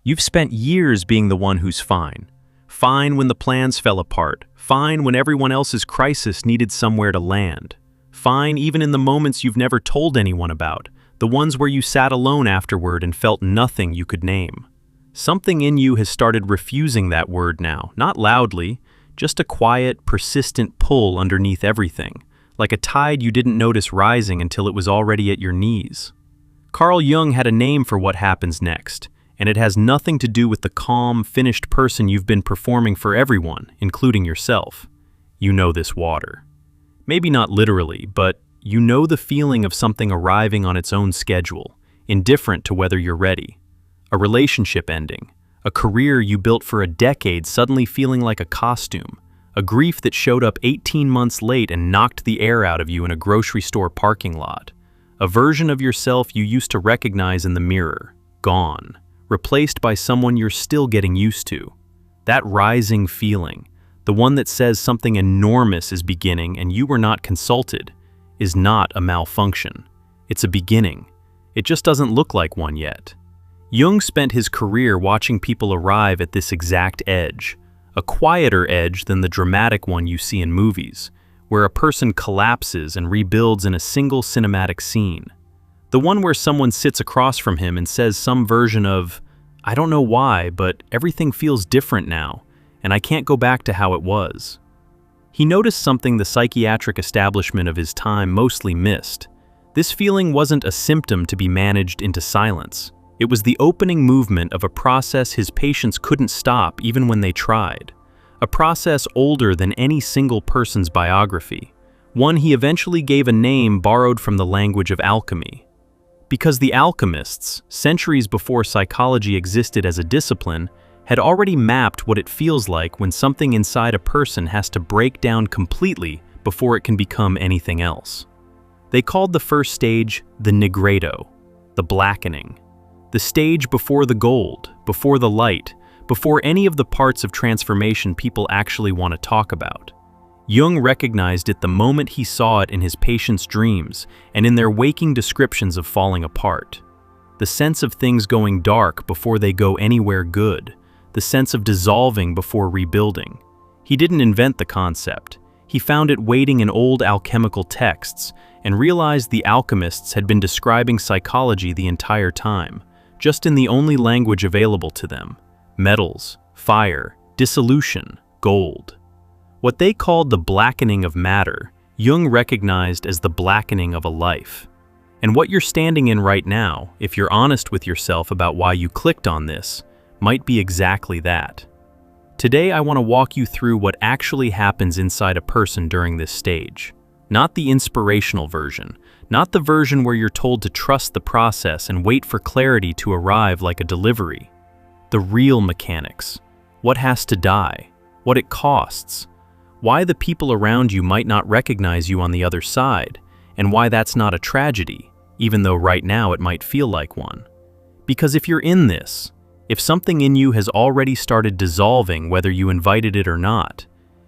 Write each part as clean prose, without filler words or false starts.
You've spent years being the one who's fine. Fine when the plans fell apart. Fine when everyone else's crisis needed somewhere to land. Fine even in the moments you've never told anyone about, the ones where you sat alone afterward and felt nothing you could name. Something in you has started refusing that word now, not loudly, just a quiet, persistent pull underneath everything, like a tide you didn't notice rising until it was already at your knees. Carl Jung had a name for what happens next, and it has nothing to do with the calm, finished person you've been performing for everyone, including yourself. You know this water. Maybe not literally, but you know the feeling of something arriving on its own schedule, indifferent to whether you're ready. A relationship ending, a career you built for a decade suddenly feeling like a costume, a grief that showed up 18 months late and knocked the air out of you in a grocery store parking lot, a version of yourself you used to recognize in the mirror, gone, replaced by someone you're still getting used to. That rising feeling, the one that says something enormous is beginning and you were not consulted, is not a malfunction. It's a beginning. It just doesn't look like one yet. Jung spent his career watching people arrive at this exact edge, a quieter edge than the dramatic one you see in movies, where a person collapses and rebuilds in a single cinematic scene. The one where someone sits across from him and says some version of, "I don't know why, but everything feels different now, and I can't go back to how it was." He noticed something the psychiatric establishment of his time mostly missed. This feeling wasn't a symptom to be managed into silence. It was the opening movement of a process his patients couldn't stop even when they tried. A process older than any single person's biography. One he eventually gave a name borrowed from the language of alchemy. Because the alchemists, centuries before psychology existed as a discipline, had already mapped what it feels like when something inside a person has to break down completely before it can become anything else. They called the first stage the nigredo, the blackening. The stage before the gold, before the light, before any of the parts of transformation people actually want to talk about. Jung recognized it the moment he saw it in his patients' dreams and in their waking descriptions of falling apart. The sense of things going dark before they go anywhere good. The sense of dissolving before rebuilding. He didn't invent the concept. He found it waiting in old alchemical texts and realized the alchemists had been describing psychology the entire time, just in the only language available to them: metals, fire, dissolution, gold. What they called the blackening of matter, Jung recognized as the blackening of a life. And what you're standing in right now, if you're honest with yourself about why you clicked on this, might be exactly that. Today I want to walk you through what actually happens inside a person during this stage. Not the inspirational version, not the version where you're told to trust the process and wait for clarity to arrive like a delivery. The real mechanics. What has to die, what it costs, why the people around you might not recognize you on the other side, and why that's not a tragedy, even though right now it might feel like one. Because if you're in this, if something in you has already started dissolving whether you invited it or not,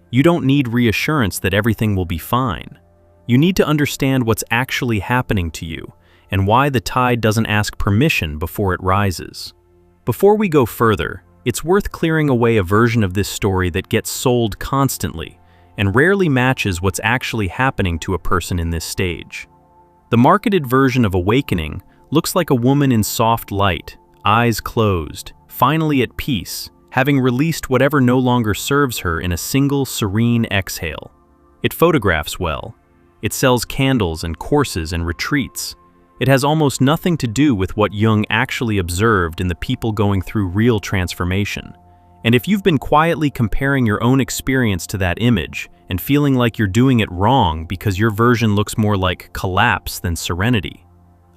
you don't need reassurance that everything will be fine. You need to understand what's actually happening to you and why the tide doesn't ask permission before it rises. Before we go further, it's worth clearing away a version of this story that gets sold constantly and rarely matches what's actually happening to a person in this stage. The marketed version of awakening looks like a woman in soft light, eyes closed, finally at peace, having released whatever no longer serves her in a single serene exhale. It photographs well. It sells candles and courses and retreats. It has almost nothing to do with what Jung actually observed in the people going through real transformation. And if you've been quietly comparing your own experience to that image and feeling like you're doing it wrong because your version looks more like collapse than serenity,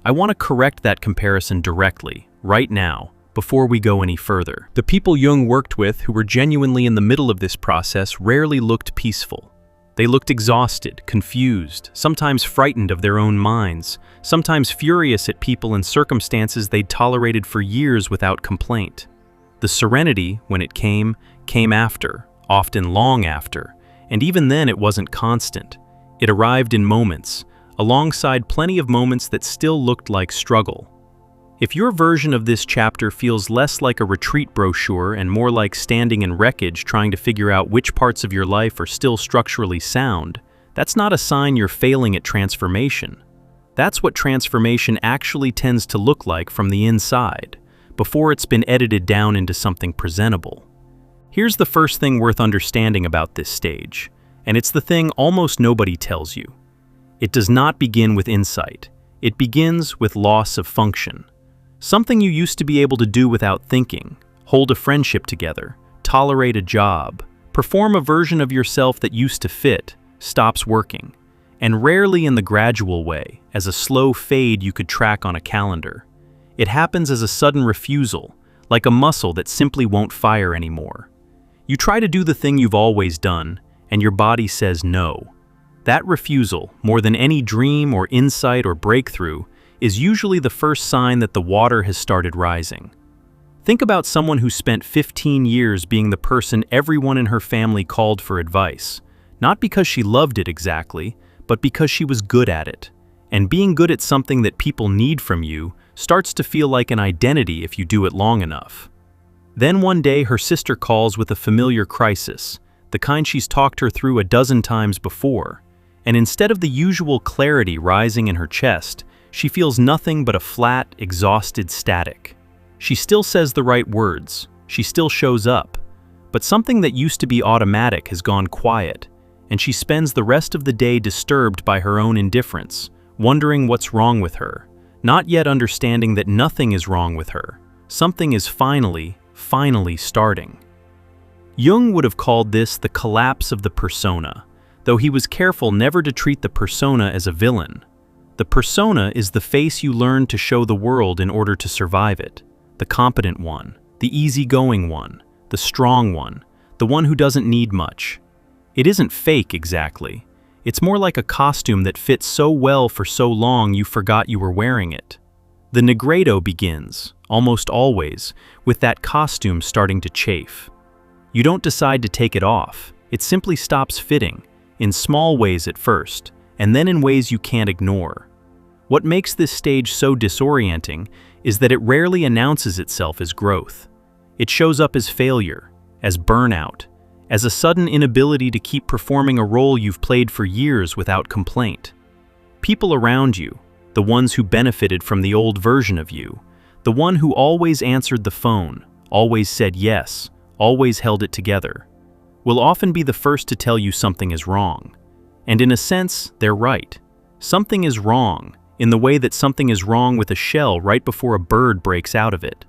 I want to correct that comparison directly, right now, before we go any further. The people Jung worked with who were genuinely in the middle of this process rarely looked peaceful. They looked exhausted, confused, sometimes frightened of their own minds, sometimes furious at people and circumstances they'd tolerated for years without complaint. The serenity, when it came after, often long after, and even then it wasn't constant. It arrived in moments, alongside plenty of moments that still looked like struggle. If your version of this chapter feels less like a retreat brochure and more like standing in wreckage trying to figure out which parts of your life are still structurally sound, that's not a sign you're failing at transformation. That's what transformation actually tends to look like from the inside, before it's been edited down into something presentable. Here's the first thing worth understanding about this stage, and it's the thing almost nobody tells you. It does not begin with insight. It begins with loss of function. Something you used to be able to do without thinking, hold a friendship together, tolerate a job, perform a version of yourself that used to fit, stops working, and rarely in the gradual way, as a slow fade you could track on a calendar. It happens as a sudden refusal, like a muscle that simply won't fire anymore. You try to do the thing you've always done, and your body says no. That refusal, more than any dream or insight or breakthrough, is usually the first sign that the water has started rising. Think about someone who spent 15 years being the person everyone in her family called for advice, not because she loved it exactly, but because she was good at it. And being good at something that people need from you starts to feel like an identity if you do it long enough. Then one day her sister calls with a familiar crisis, the kind she's talked her through a dozen times before, and instead of the usual clarity rising in her chest, she feels nothing but a flat, exhausted static. She still says the right words, she still shows up, but something that used to be automatic has gone quiet, and she spends the rest of the day disturbed by her own indifference, wondering what's wrong with her, not yet understanding that nothing is wrong with her. Something is finally starting. Jung would have called this the collapse of the persona, though he was careful never to treat the persona as a villain. The persona is the face you learn to show the world in order to survive it. The competent one, the easygoing one, the strong one, the one who doesn't need much. It isn't fake exactly. It's more like a costume that fits so well for so long you forgot you were wearing it. The nigredo begins, almost always, with that costume starting to chafe. You don't decide to take it off. It simply stops fitting, in small ways at first, and then in ways you can't ignore. What makes this stage so disorienting is that it rarely announces itself as growth. It shows up as failure, as burnout, as a sudden inability to keep performing a role you've played for years without complaint. People around you, the ones who benefited from the old version of you, the one who always answered the phone, always said yes, always held it together, will often be the first to tell you something is wrong. And in a sense, they're right. Something is wrong, in the way that something is wrong with a shell right before a bird breaks out of it.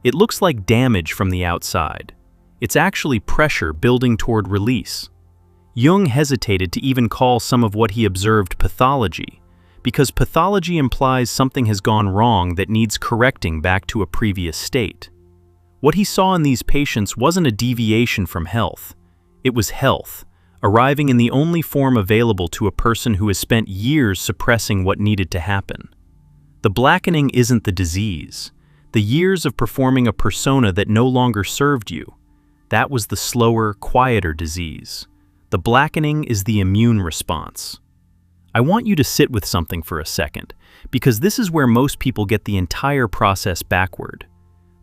It looks like damage from the outside. It's actually pressure building toward release. Jung hesitated to even call some of what he observed pathology, because pathology implies something has gone wrong that needs correcting back to a previous state. What he saw in these patients wasn't a deviation from health. It was health, arriving in the only form available to a person who has spent years suppressing what needed to happen. The blackening isn't the disease, the years of performing a persona that no longer served you. That was the slower, quieter disease. The blackening is the immune response. I want you to sit with something for a second, because this is where most people get the entire process backward.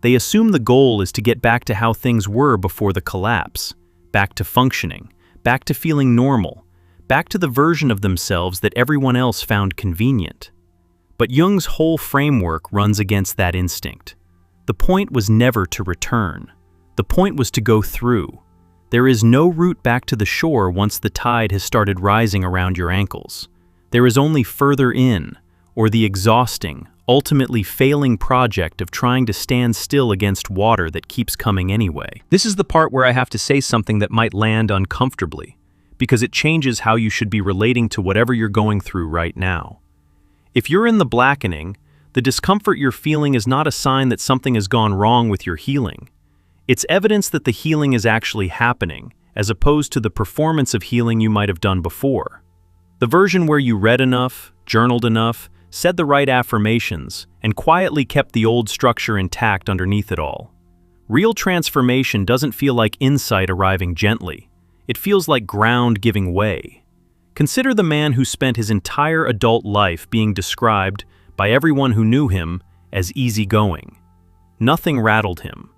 They assume the goal is to get back to how things were before the collapse, back to functioning, back to feeling normal, back to the version of themselves that everyone else found convenient. But Jung's whole framework runs against that instinct. The point was never to return. The point was to go through. There is no route back to the shore once the tide has started rising around your ankles. There is only further in, or the exhausting, ultimately failing project of trying to stand still against water that keeps coming anyway. This is the part where I have to say something that might land uncomfortably, because it changes how you should be relating to whatever you're going through right now. If you're in the blackening, the discomfort you're feeling is not a sign that something has gone wrong with your healing. It's evidence that the healing is actually happening, as opposed to the performance of healing you might have done before. The version where you read enough, journaled enough, said the right affirmations, and quietly kept the old structure intact underneath it all. Real transformation doesn't feel like insight arriving gently. It feels like ground giving way. Consider the man who spent his entire adult life being described, by everyone who knew him, as easygoing. Nothing rattled him.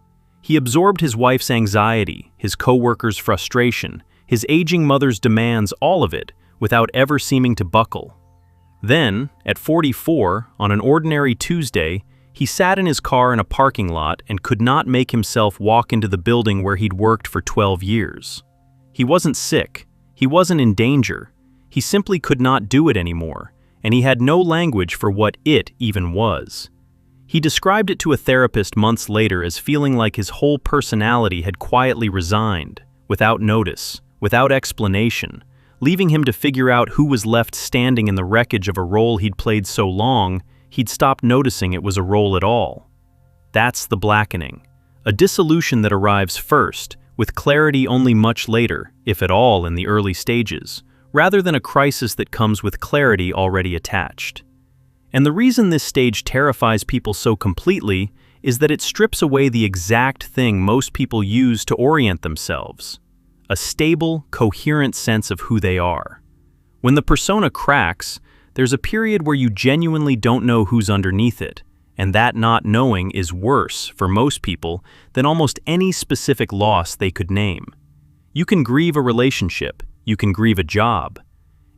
He absorbed his wife's anxiety, his co-workers' frustration, his aging mother's demands, all of it, without ever seeming to buckle. Then, at 44, on an ordinary Tuesday, he sat in his car in a parking lot and could not make himself walk into the building where he'd worked for 12 years. He wasn't sick. He wasn't in danger. He simply could not do it anymore, and he had no language for what it even was. He described it to a therapist months later as feeling like his whole personality had quietly resigned, without notice, without explanation, leaving him to figure out who was left standing in the wreckage of a role he'd played so long, he'd stopped noticing it was a role at all. That's the blackening, a dissolution that arrives first, with clarity only much later, if at all in the early stages, rather than a crisis that comes with clarity already attached. And the reason this stage terrifies people so completely is that it strips away the exact thing most people use to orient themselves: a stable, coherent sense of who they are. When the persona cracks, there's a period where you genuinely don't know who's underneath it, and that not knowing is worse, for most people, than almost any specific loss they could name. You can grieve a relationship, you can grieve a job.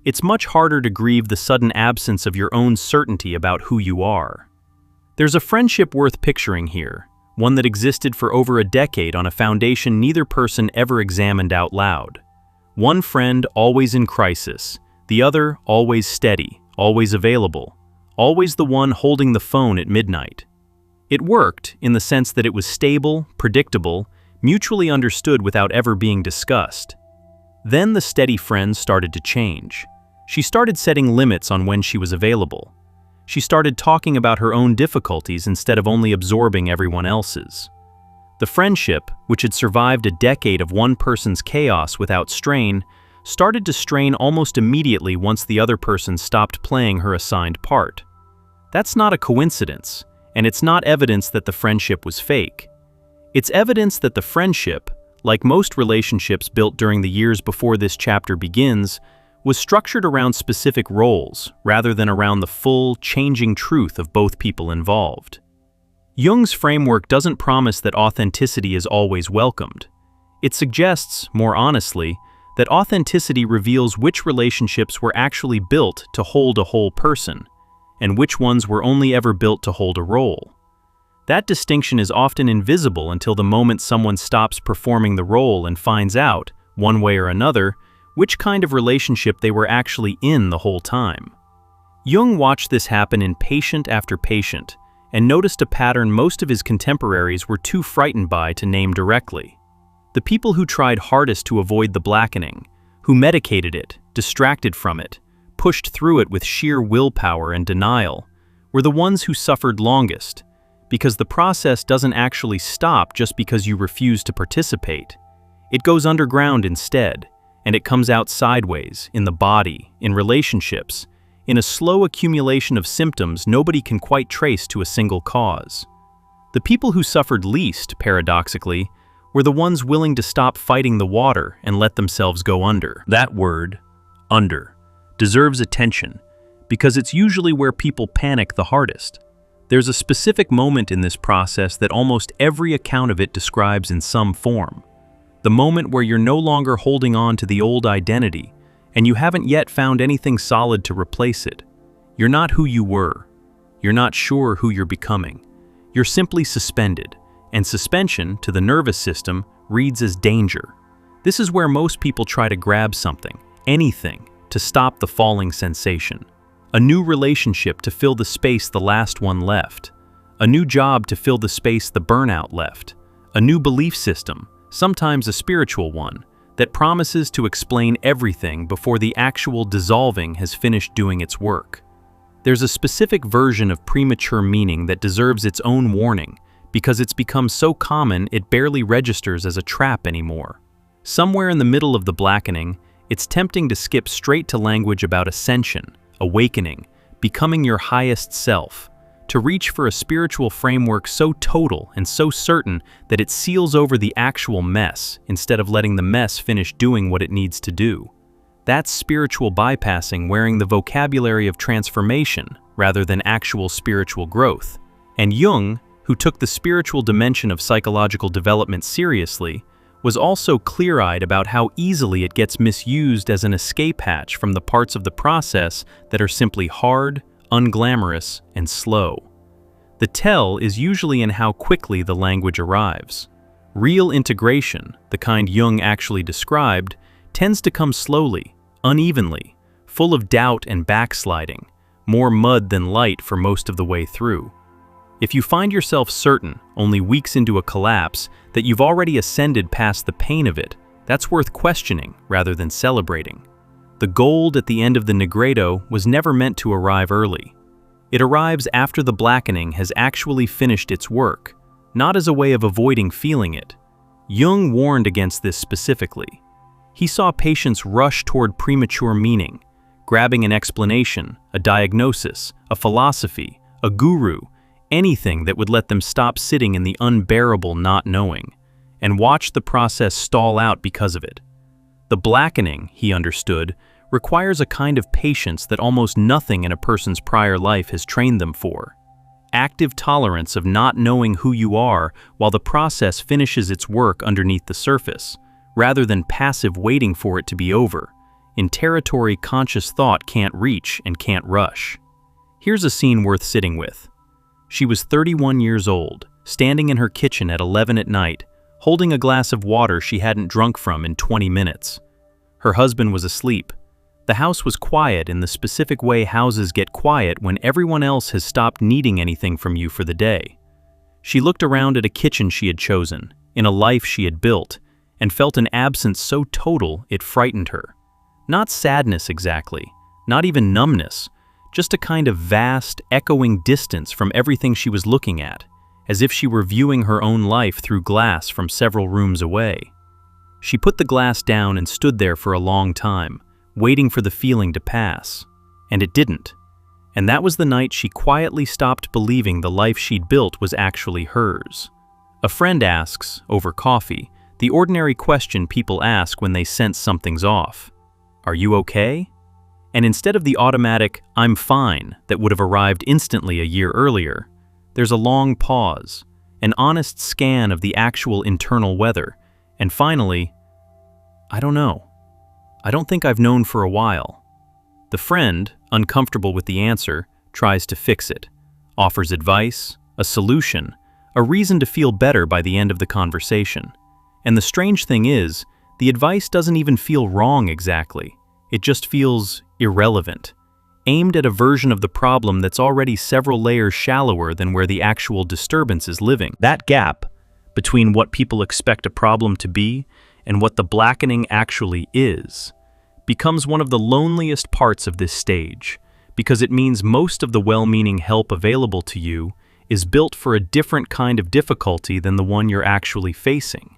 It's much harder to grieve the sudden absence of your own certainty about who you are. There's a friendship worth picturing here, one that existed for over a decade on a foundation neither person ever examined out loud. One friend always in crisis, the other always steady, always available, always the one holding the phone at midnight. It worked in the sense that it was stable, predictable, mutually understood without ever being discussed. Then the steady friend started to change. She started setting limits on when she was available. She started talking about her own difficulties instead of only absorbing everyone else's. The friendship, which had survived a decade of one person's chaos without strain, started to strain almost immediately once the other person stopped playing her assigned part. That's not a coincidence, and it's not evidence that the friendship was fake. It's evidence that the friendship, like most relationships built during the years before this chapter begins, was structured around specific roles rather than around the full, changing truth of both people involved. Jung's framework doesn't promise that authenticity is always welcomed. It suggests, more honestly, that authenticity reveals which relationships were actually built to hold a whole person, and which ones were only ever built to hold a role. That distinction is often invisible until the moment someone stops performing the role and finds out, one way or another, which kind of relationship they were actually in the whole time. Jung watched this happen in patient after patient, and noticed a pattern most of his contemporaries were too frightened by to name directly. The people who tried hardest to avoid the blackening, who medicated it, distracted from it, pushed through it with sheer willpower and denial, were the ones who suffered longest, because the process doesn't actually stop just because you refuse to participate. It goes underground instead, and it comes out sideways, in the body, in relationships, in a slow accumulation of symptoms nobody can quite trace to a single cause. The people who suffered least, paradoxically, were the ones willing to stop fighting the water and let themselves go under. That word, under, deserves attention, because it's usually where people panic the hardest. There's a specific moment in this process that almost every account of it describes in some form. The moment where you're no longer holding on to the old identity, and you haven't yet found anything solid to replace it. You're not who you were. You're not sure who you're becoming. You're simply suspended, and suspension, to the nervous system, reads as danger. This is where most people try to grab something, anything, to stop the falling sensation. A new relationship to fill the space the last one left. A new job to fill the space the burnout left. A new belief system, sometimes a spiritual one, that promises to explain everything before the actual dissolving has finished doing its work. There's a specific version of premature meaning that deserves its own warning because it's become so common it barely registers as a trap anymore. Somewhere in the middle of the blackening, it's tempting to skip straight to language about ascension, awakening, becoming your highest self, to reach for a spiritual framework so total and so certain that it seals over the actual mess instead of letting the mess finish doing what it needs to do. That's spiritual bypassing, wearing the vocabulary of transformation rather than actual spiritual growth. And Jung, who took the spiritual dimension of psychological development seriously, was also clear-eyed about how easily it gets misused as an escape hatch from the parts of the process that are simply hard, unglamorous, and slow. The tell is usually in how quickly the language arrives. Real integration, the kind Jung actually described, tends to come slowly, unevenly, full of doubt and backsliding, more mud than light for most of the way through. If you find yourself certain, only weeks into a collapse, that you've already ascended past the pain of it, that's worth questioning rather than celebrating. The gold at the end of the nigredo was never meant to arrive early. It arrives after the blackening has actually finished its work, not as a way of avoiding feeling it. Jung warned against this specifically. He saw patients rush toward premature meaning, grabbing an explanation, a diagnosis, a philosophy, a guru, anything that would let them stop sitting in the unbearable not knowing, and watch the process stall out because of it. The blackening, he understood, requires a kind of patience that almost nothing in a person's prior life has trained them for. Active tolerance of not knowing who you are while the process finishes its work underneath the surface, rather than passive waiting for it to be over, in territory conscious thought can't reach and can't rush. Here's a scene worth sitting with. She was 31 years old, standing in her kitchen at 11 at night, holding a glass of water she hadn't drunk from in 20 minutes. Her husband was asleep. The house was quiet in the specific way houses get quiet when everyone else has stopped needing anything from you for the day. She looked around at a kitchen she had chosen, in a life she had built, and felt an absence so total it frightened her. Not sadness exactly, not even numbness, just a kind of vast, echoing distance from everything she was looking at, as if she were viewing her own life through glass from several rooms away. She put the glass down and stood there for a long time, waiting for the feeling to pass. And it didn't. And that was the night she quietly stopped believing the life she'd built was actually hers. A friend asks, over coffee, the ordinary question people ask when they sense something's off. Are you okay? And instead of the automatic, I'm fine, that would have arrived instantly a year earlier, there's a long pause, an honest scan of the actual internal weather, and finally, I don't know. I don't think I've known for a while. The friend, uncomfortable with the answer, tries to fix it, offers advice, a solution, a reason to feel better by the end of the conversation. And the strange thing is, the advice doesn't even feel wrong exactly. It just feels irrelevant, aimed at a version of the problem that's already several layers shallower than where the actual disturbance is living. That gap between what people expect a problem to be and what the blackening actually is becomes one of the loneliest parts of this stage, because it means most of the well-meaning help available to you is built for a different kind of difficulty than the one you're actually facing.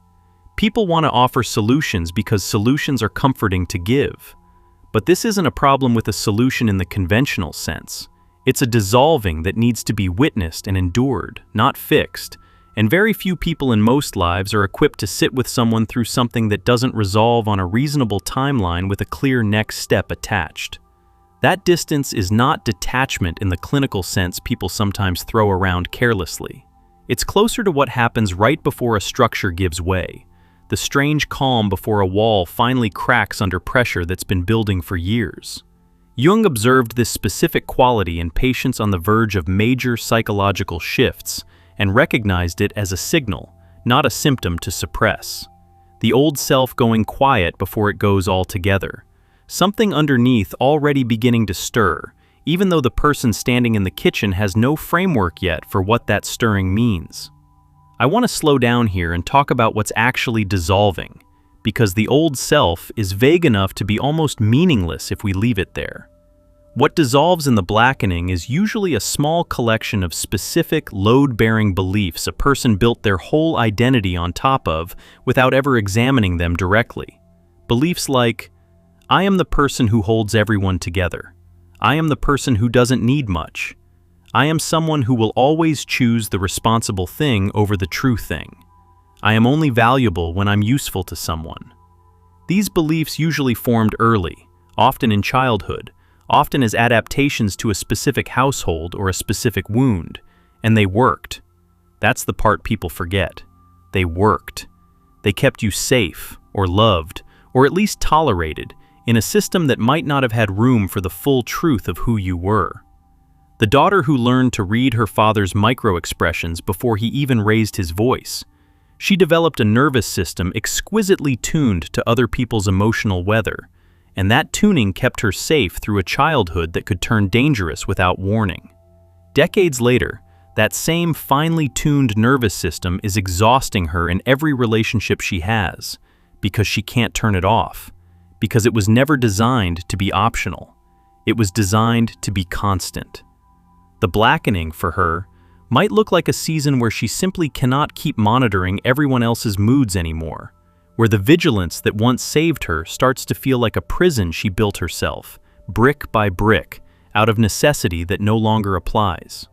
People want to offer solutions because solutions are comforting to give. But this isn't a problem with a solution in the conventional sense. It's a dissolving that needs to be witnessed and endured, not fixed, and very few people in most lives are equipped to sit with someone through something that doesn't resolve on a reasonable timeline with a clear next step attached. That distance is not detachment in the clinical sense people sometimes throw around carelessly. It's closer to what happens right before a structure gives way, the strange calm before a wall finally cracks under pressure that's been building for years. Jung observed this specific quality in patients on the verge of major psychological shifts and recognized it as a signal, not a symptom to suppress. The old self going quiet before it goes all together. Something underneath already beginning to stir, even though the person standing in the kitchen has no framework yet for what that stirring means. I want to slow down here and talk about what's actually dissolving, because the old self is vague enough to be almost meaningless if we leave it there. What dissolves in the blackening is usually a small collection of specific load-bearing beliefs a person built their whole identity on top of without ever examining them directly. Beliefs like, I am the person who holds everyone together. I am the person who doesn't need much. I am someone who will always choose the responsible thing over the true thing. I am only valuable when I'm useful to someone. These beliefs usually formed early, often in childhood, often as adaptations to a specific household or a specific wound, And they worked. That's the part people forget. They worked. They kept you safe, or loved, or at least tolerated, in a system that might not have had room for the full truth of who you were. The daughter who learned to read her father's micro-expressions before he even raised his voice. She developed a nervous system exquisitely tuned to other people's emotional weather, and that tuning kept her safe through a childhood that could turn dangerous without warning. Decades later, that same finely tuned nervous system is exhausting her in every relationship she has, because she can't turn it off, because it was never designed to be optional. It was designed to be constant. The blackening, for her, might look like a season where she simply cannot keep monitoring everyone else's moods anymore, where the vigilance that once saved her starts to feel like a prison she built herself, brick by brick, out of necessity that no longer applies.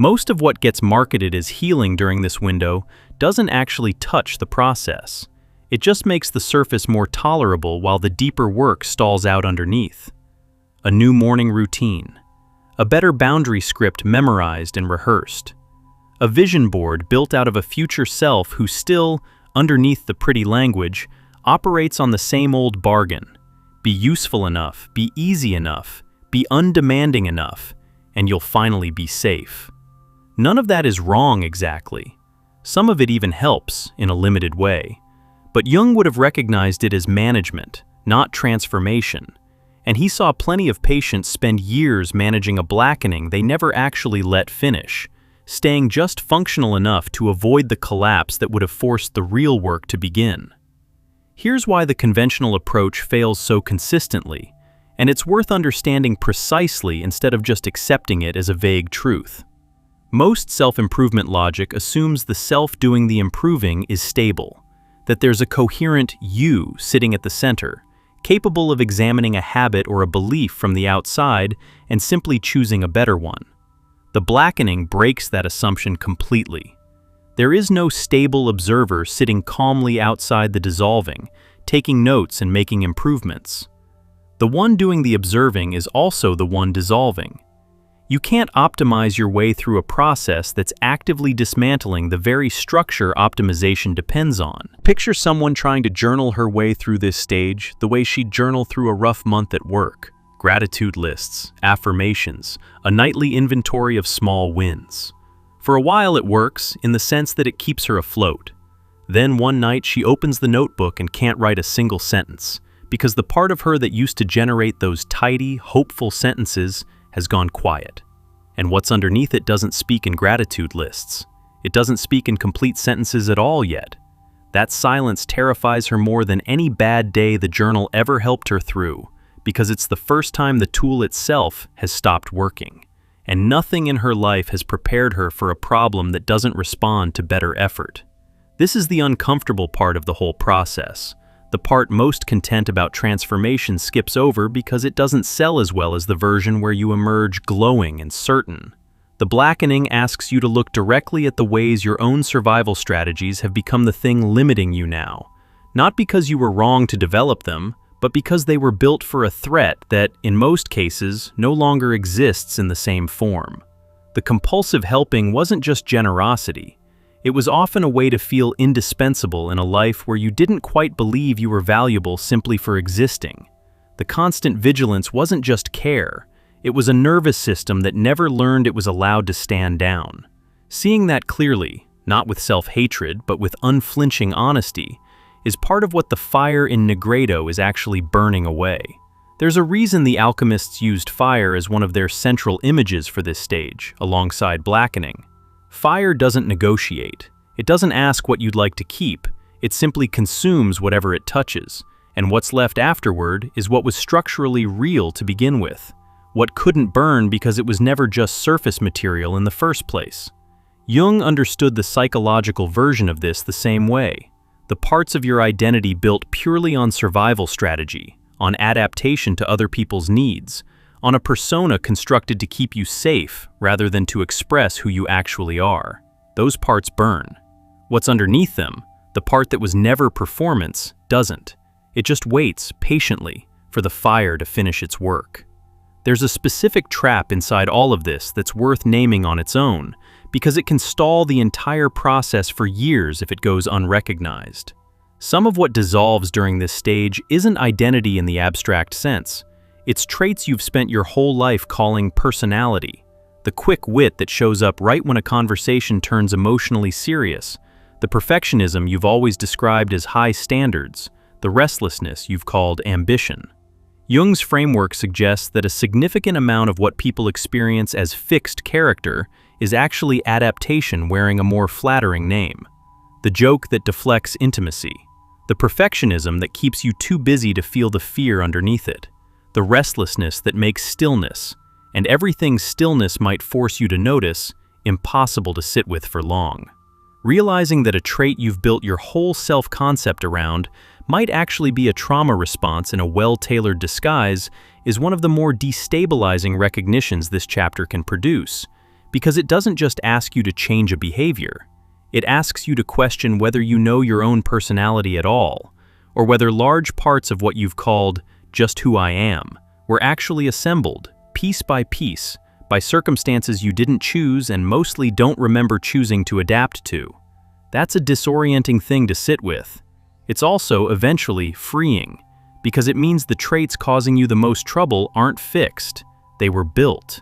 Most of what gets marketed as healing during this window doesn't actually touch the process. It just makes the surface more tolerable while the deeper work stalls out underneath. A new morning routine. A better boundary script memorized and rehearsed. A vision board built out of a future self who still, underneath the pretty language, operates on the same old bargain. Be useful enough, be easy enough, be undemanding enough, and you'll finally be safe. None of that is wrong exactly. Some of it even helps in a limited way. But Jung would have recognized it as management, not transformation. And he saw plenty of patients spend years managing a blackening they never actually let finish, staying just functional enough to avoid the collapse that would have forced the real work to begin. Here's why the conventional approach fails so consistently, and it's worth understanding precisely instead of just accepting it as a vague truth. Most self-improvement logic assumes the self doing the improving is stable, that there's a coherent you sitting at the center, capable of examining a habit or a belief from the outside and simply choosing a better one. The blackening breaks that assumption completely. There is no stable observer sitting calmly outside the dissolving, taking notes and making improvements. The one doing the observing is also the one dissolving. You can't optimize your way through a process that's actively dismantling the very structure optimization depends on. Picture someone trying to journal her way through this stage the way she'd journal through a rough month at work. Gratitude lists, affirmations, a nightly inventory of small wins. For a while it works, in the sense that it keeps her afloat. Then one night she opens the notebook and can't write a single sentence, because the part of her that used to generate those tidy, hopeful sentences has gone quiet. And what's underneath it doesn't speak in gratitude lists. It doesn't speak in complete sentences at all yet. That silence terrifies her more than any bad day the journal ever helped her through, because it's the first time the tool itself has stopped working. And nothing in her life has prepared her for a problem that doesn't respond to better effort. This is the uncomfortable part of the whole process. The part most content about transformation skips over because it doesn't sell as well as the version where you emerge glowing and certain. The blackening asks you to look directly at the ways your own survival strategies have become the thing limiting you now. Not because you were wrong to develop them, but because they were built for a threat that, in most cases, no longer exists in the same form. The compulsive helping wasn't just generosity. It was often a way to feel indispensable in a life where you didn't quite believe you were valuable simply for existing. The constant vigilance wasn't just care. It was a nervous system that never learned it was allowed to stand down. Seeing that clearly, not with self-hatred, but with unflinching honesty, is part of what the fire in Nigredo is actually burning away. There's a reason the alchemists used fire as one of their central images for this stage, alongside blackening. Fire doesn't negotiate. It doesn't ask what you'd like to keep. It simply consumes whatever it touches, and what's left afterward is what was structurally real to begin with, what couldn't burn because it was never just surface material in the first place. Jung understood the psychological version of this the same way. The parts of your identity built purely on survival strategy, on adaptation to other people's needs, on a persona constructed to keep you safe rather than to express who you actually are. Those parts burn. What's underneath them, the part that was never performance, doesn't. It just waits patiently for the fire to finish its work. There's a specific trap inside all of this that's worth naming on its own, because it can stall the entire process for years if it goes unrecognized. Some of what dissolves during this stage isn't identity in the abstract sense. It's traits you've spent your whole life calling personality. The quick wit that shows up right when a conversation turns emotionally serious. The perfectionism you've always described as high standards. The restlessness you've called ambition. Jung's framework suggests that a significant amount of what people experience as fixed character is actually adaptation wearing a more flattering name. The joke that deflects intimacy. The perfectionism that keeps you too busy to feel the fear underneath it. The restlessness that makes stillness, and everything stillness might force you to notice, impossible to sit with for long. Realizing that a trait you've built your whole self-concept around might actually be a trauma response in a well-tailored disguise is one of the more destabilizing recognitions this chapter can produce, because it doesn't just ask you to change a behavior. It asks you to question whether you know your own personality at all, or whether large parts of what you've called just who I am were actually assembled, piece by piece, by circumstances you didn't choose and mostly don't remember choosing to adapt to. That's a disorienting thing to sit with. It's also eventually freeing, because it means the traits causing you the most trouble aren't fixed, they were built.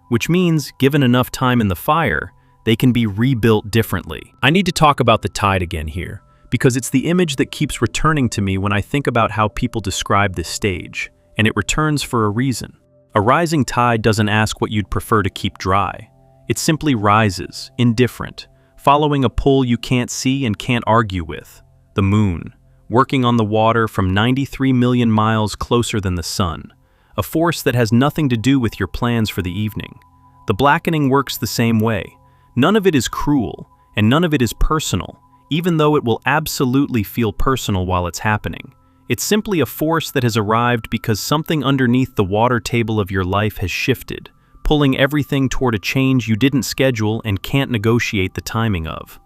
Which means, given enough time in the fire, they can be rebuilt differently. I need to talk about the tide again here, because it's the image that keeps returning to me when I think about how people describe this stage, and it returns for a reason. A rising tide doesn't ask what you'd prefer to keep dry. It simply rises, indifferent, following a pull you can't see and can't argue with. The moon, working on the water from 93 million miles closer than the sun, a force that has nothing to do with your plans for the evening. The blackening works the same way. None of it is cruel, and none of it is personal, even though it will absolutely feel personal while it's happening. It's simply a force that has arrived because something underneath the water table of your life has shifted, pulling everything toward a change you didn't schedule and can't negotiate the timing of.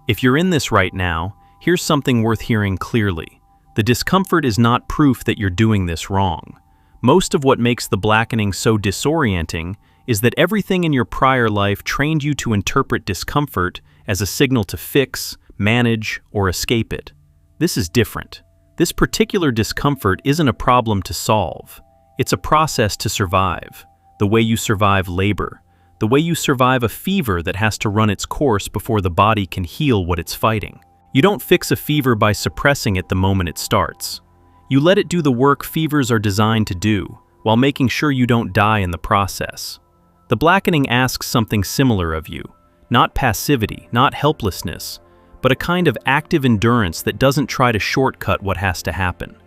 If you're in this right now, here's something worth hearing clearly. The discomfort is not proof that you're doing this wrong. Most of what makes the blackening so disorienting is that everything in your prior life trained you to interpret discomfort as a signal to fix, manage, or escape it. This is different. This particular discomfort isn't a problem to solve. It's a process to survive. The way you survive labor. The way you survive a fever that has to run its course before the body can heal what it's fighting. You don't fix a fever by suppressing it the moment it starts. You let it do the work fevers are designed to do, while making sure you don't die in the process. The blackening asks something similar of you. Not passivity, not helplessness, but a kind of active endurance that doesn't try to shortcut what has to happen.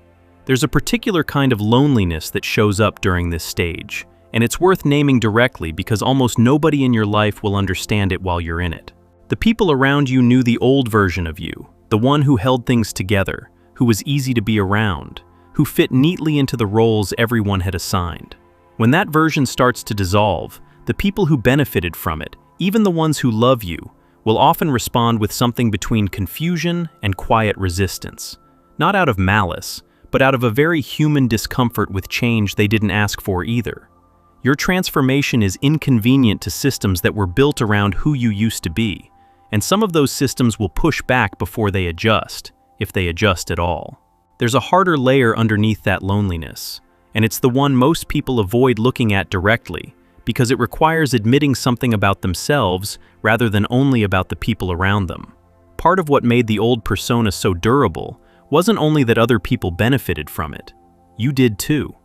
There's a particular kind of loneliness that shows up during this stage, and it's worth naming directly because almost nobody in your life will understand it while you're in it. The people around you knew the old version of you, the one who held things together, who was easy to be around, who fit neatly into the roles everyone had assigned. When that version starts to dissolve, the people who benefited from it, even the ones who love you, will often respond with something between confusion and quiet resistance. Not out of malice, but out of a very human discomfort with change they didn't ask for either. Your transformation is inconvenient to systems that were built around who you used to be, and some of those systems will push back before they adjust, if they adjust at all. There's a harder layer underneath that loneliness, and it's the one most people avoid looking at directly, because it requires admitting something about themselves rather than only about the people around them. Part of what made the old persona so durable wasn't only that other people benefited from it. You did too.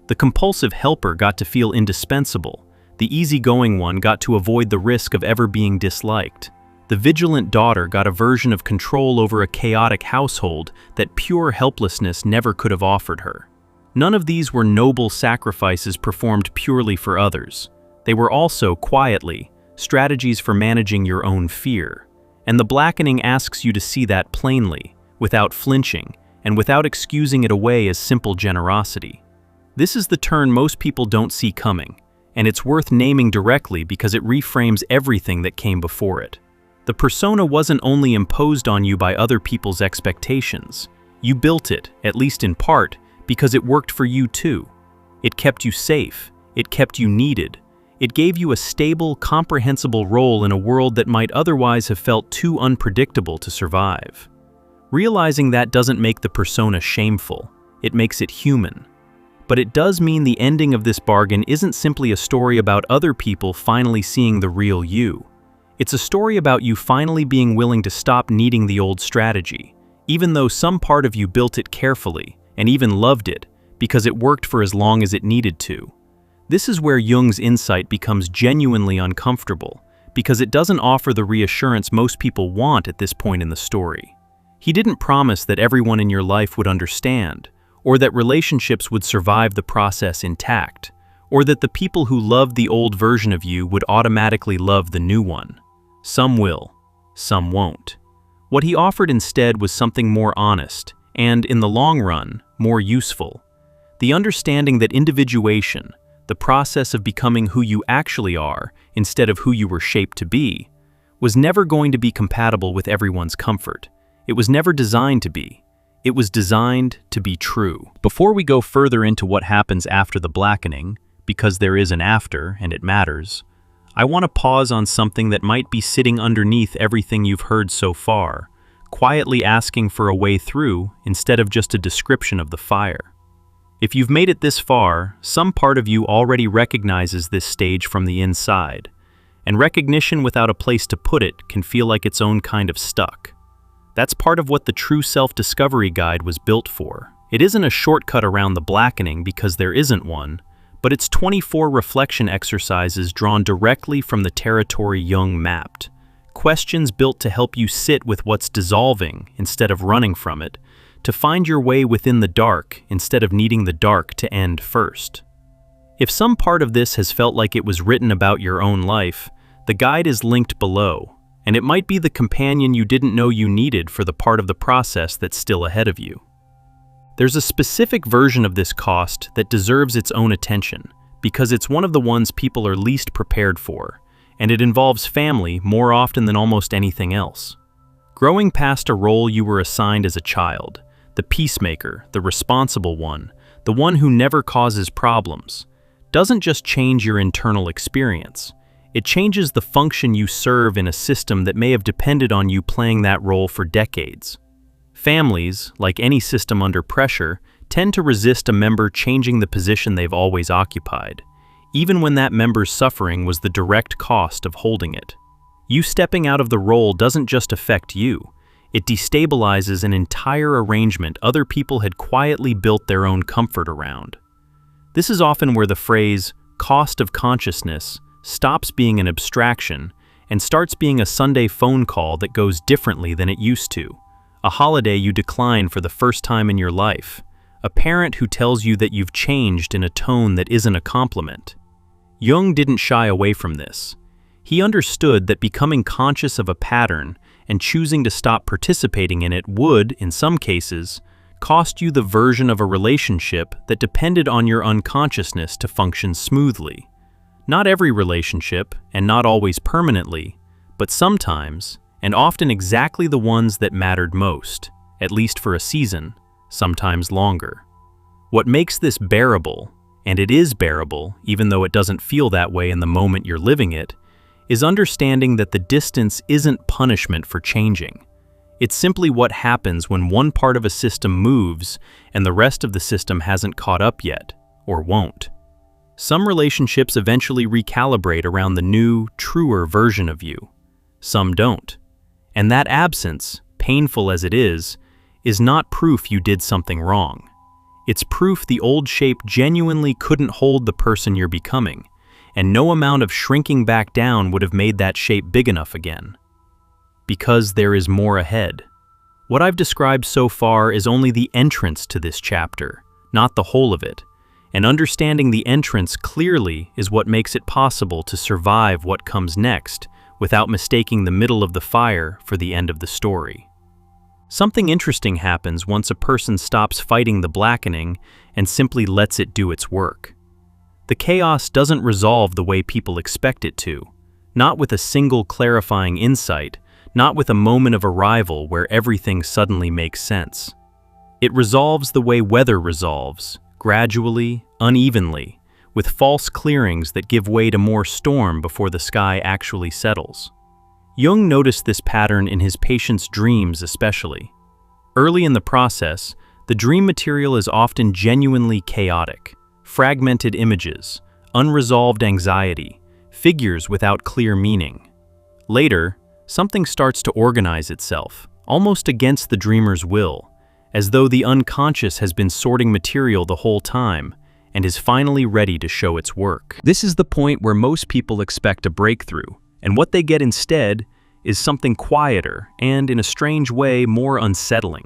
The compulsive helper got to feel indispensable. The easygoing one got to avoid the risk of ever being disliked. The vigilant daughter got a version of control over a chaotic household that pure helplessness never could have offered her. None of these were noble sacrifices performed purely for others. They were also, quietly, strategies for managing your own fear. And the blackening asks you to see that plainly, without flinching, and without excusing it away as simple generosity. This is the turn most people don't see coming, and it's worth naming directly because it reframes everything that came before it. The persona wasn't only imposed on you by other people's expectations. You built it, at least in part, because it worked for you too. It kept you safe, it kept you needed, It gave you a stable, comprehensible role in a world that might otherwise have felt too unpredictable to survive. Realizing that doesn't make the persona shameful, it makes it human. But it does mean the ending of this bargain isn't simply a story about other people finally seeing the real you. It's a story about you finally being willing to stop needing the old strategy, even though some part of you built it carefully and even loved it because it worked for as long as it needed to. This is where Jung's insight becomes genuinely uncomfortable, because it doesn't offer the reassurance most people want at this point in the story. He didn't promise that everyone in your life would understand, or that relationships would survive the process intact, or that the people who loved the old version of you would automatically love the new one. Some will, some won't. What he offered instead was something more honest, and, in the long run, more useful. The understanding that individuation, the process of becoming who you actually are instead of who you were shaped to be, was never going to be compatible with everyone's comfort. It was never designed to be. It was designed to be true. Before we go further into what happens after the blackening, because there is an after and it matters, I want to pause on something that might be sitting underneath everything you've heard so far, quietly asking for a way through instead of just a description of the fire. If you've made it this far, some part of you already recognizes this stage from the inside, and recognition without a place to put it can feel like its own kind of stuck. That's part of what the True Self-Discovery Guide was built for. It isn't a shortcut around the blackening because there isn't one, but it's 24 reflection exercises drawn directly from the territory Jung mapped. Questions built to help you sit with what's dissolving instead of running from it, to find your way within the dark instead of needing the dark to end first. If some part of this has felt like it was written about your own life, the guide is linked below, and it might be the companion you didn't know you needed for the part of the process that's still ahead of you. There's a specific version of this cost that deserves its own attention, because it's one of the ones people are least prepared for, and it involves family more often than almost anything else. Growing past a role you were assigned as a child, the peacemaker, the responsible one, the one who never causes problems, doesn't just change your internal experience. It changes the function you serve in a system that may have depended on you playing that role for decades. Families, like any system under pressure, tend to resist a member changing the position they've always occupied, even when that member's suffering was the direct cost of holding it. You stepping out of the role doesn't just affect you. It destabilizes an entire arrangement other people had quietly built their own comfort around. This is often where the phrase, cost of consciousness, stops being an abstraction and starts being a Sunday phone call that goes differently than it used to, a holiday you decline for the first time in your life, a parent who tells you that you've changed in a tone that isn't a compliment. Jung didn't shy away from this. He understood that becoming conscious of a pattern and choosing to stop participating in it would, in some cases, cost you the version of a relationship that depended on your unconsciousness to function smoothly. Not every relationship, and not always permanently, but sometimes, and often exactly the ones that mattered most, at least for a season, sometimes longer. What makes this bearable, and it is bearable even though it doesn't feel that way in the moment you're living it, is understanding that the distance isn't punishment for changing. It's simply what happens when one part of a system moves and the rest of the system hasn't caught up yet, or won't. Some relationships eventually recalibrate around the new, truer version of you. Some don't. And that absence, painful as it is not proof you did something wrong. It's proof the old shape genuinely couldn't hold the person you're becoming, and no amount of shrinking back down would have made that shape big enough again. Because there is more ahead. What I've described so far is only the entrance to this chapter, not the whole of it, and understanding the entrance clearly is what makes it possible to survive what comes next without mistaking the middle of the fire for the end of the story. Something interesting happens once a person stops fighting the blackening and simply lets it do its work. The chaos doesn't resolve the way people expect it to, not with a single clarifying insight, not with a moment of arrival where everything suddenly makes sense. It resolves the way weather resolves, gradually, unevenly, with false clearings that give way to more storm before the sky actually settles. Jung noticed this pattern in his patients' dreams especially. Early in the process, the dream material is often genuinely chaotic, fragmented images, unresolved anxiety, figures without clear meaning. Later, something starts to organize itself, almost against the dreamer's will, as though the unconscious has been sorting material the whole time and is finally ready to show its work. This is the point where most people expect a breakthrough, and what they get instead is something quieter and, in a strange way, more unsettling.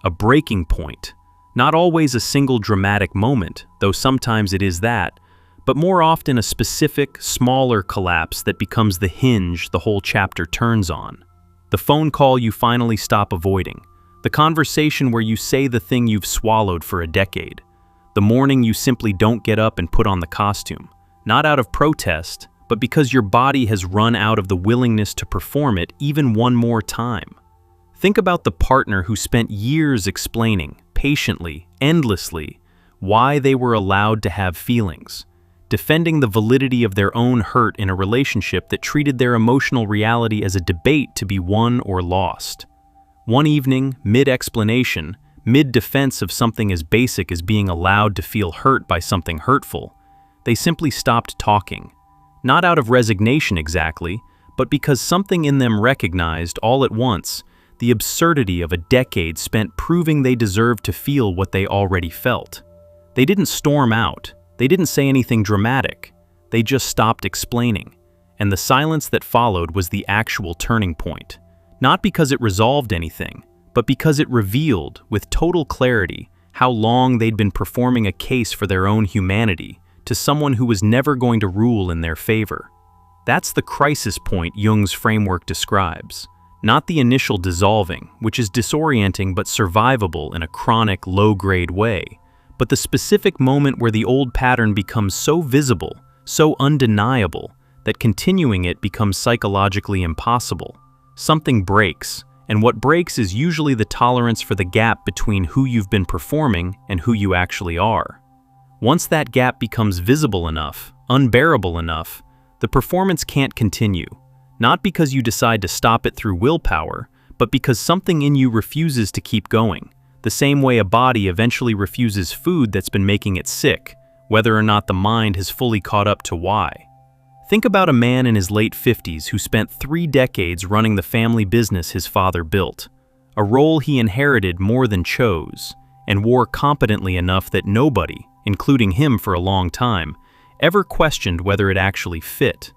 A breaking point. Not always a single dramatic moment, though sometimes it is that, but more often a specific, smaller collapse that becomes the hinge the whole chapter turns on. The phone call you finally stop avoiding. The conversation where you say the thing you've swallowed for a decade. The morning you simply don't get up and put on the costume. Not out of protest, but because your body has run out of the willingness to perform it even one more time. Think about the partner who spent years explaining, patiently, endlessly, why they were allowed to have feelings, defending the validity of their own hurt in a relationship that treated their emotional reality as a debate to be won or lost. One evening, mid-explanation, mid-defense of something as basic as being allowed to feel hurt by something hurtful, they simply stopped talking. Not out of resignation exactly, but because something in them recognized all at once the absurdity of a decade spent proving they deserved to feel what they already felt. They didn't storm out. They didn't say anything dramatic. They just stopped explaining. And the silence that followed was the actual turning point. Not because it resolved anything, but because it revealed, with total clarity, how long they'd been performing a case for their own humanity to someone who was never going to rule in their favor. That's the crisis point Jung's framework describes. Not the initial dissolving, which is disorienting but survivable in a chronic, low-grade way, but the specific moment where the old pattern becomes so visible, so undeniable, that continuing it becomes psychologically impossible. Something breaks, and what breaks is usually the tolerance for the gap between who you've been performing and who you actually are. Once that gap becomes visible enough, unbearable enough, the performance can't continue. Not because you decide to stop it through willpower, but because something in you refuses to keep going, the same way a body eventually refuses food that's been making it sick, whether or not the mind has fully caught up to why. Think about a man in his late 50s who spent 3 decades running the family business his father built, a role he inherited more than chose, and wore competently enough that nobody, including him for a long time, ever questioned whether it actually fit.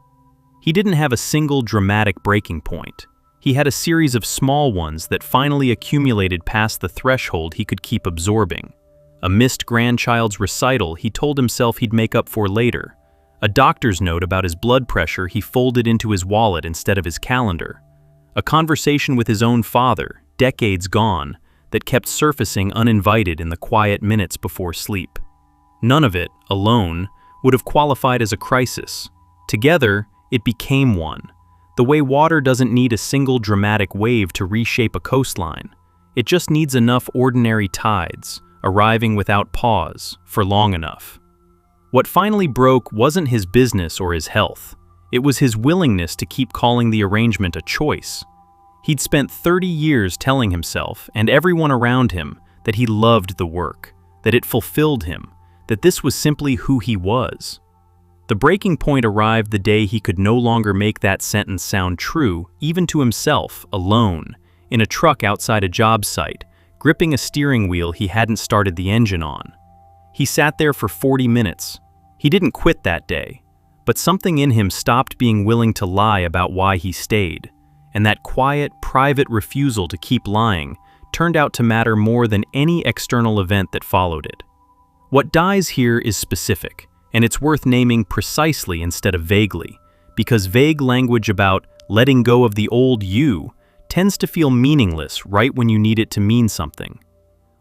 He didn't have a single dramatic breaking point. He had a series of small ones that finally accumulated past the threshold he could keep absorbing. A missed grandchild's recital he told himself he'd make up for later. A doctor's note about his blood pressure he folded into his wallet instead of his calendar. A conversation with his own father, decades gone, that kept surfacing uninvited in the quiet minutes before sleep. None of it, alone, would have qualified as a crisis. Together, it became one. The way water doesn't need a single dramatic wave to reshape a coastline. It just needs enough ordinary tides, arriving without pause, for long enough. What finally broke wasn't his business or his health. It was his willingness to keep calling the arrangement a choice. He'd spent 30 years telling himself, and everyone around him, that he loved the work, that it fulfilled him, that this was simply who he was. The breaking point arrived the day he could no longer make that sentence sound true, even to himself, alone, in a truck outside a job site, gripping a steering wheel he hadn't started the engine on. He sat there for 40 minutes. He didn't quit that day, but something in him stopped being willing to lie about why he stayed, and that quiet, private refusal to keep lying turned out to matter more than any external event that followed it. What dies here is specific, and it's worth naming precisely instead of vaguely, because vague language about letting go of the old you tends to feel meaningless right when you need it to mean something.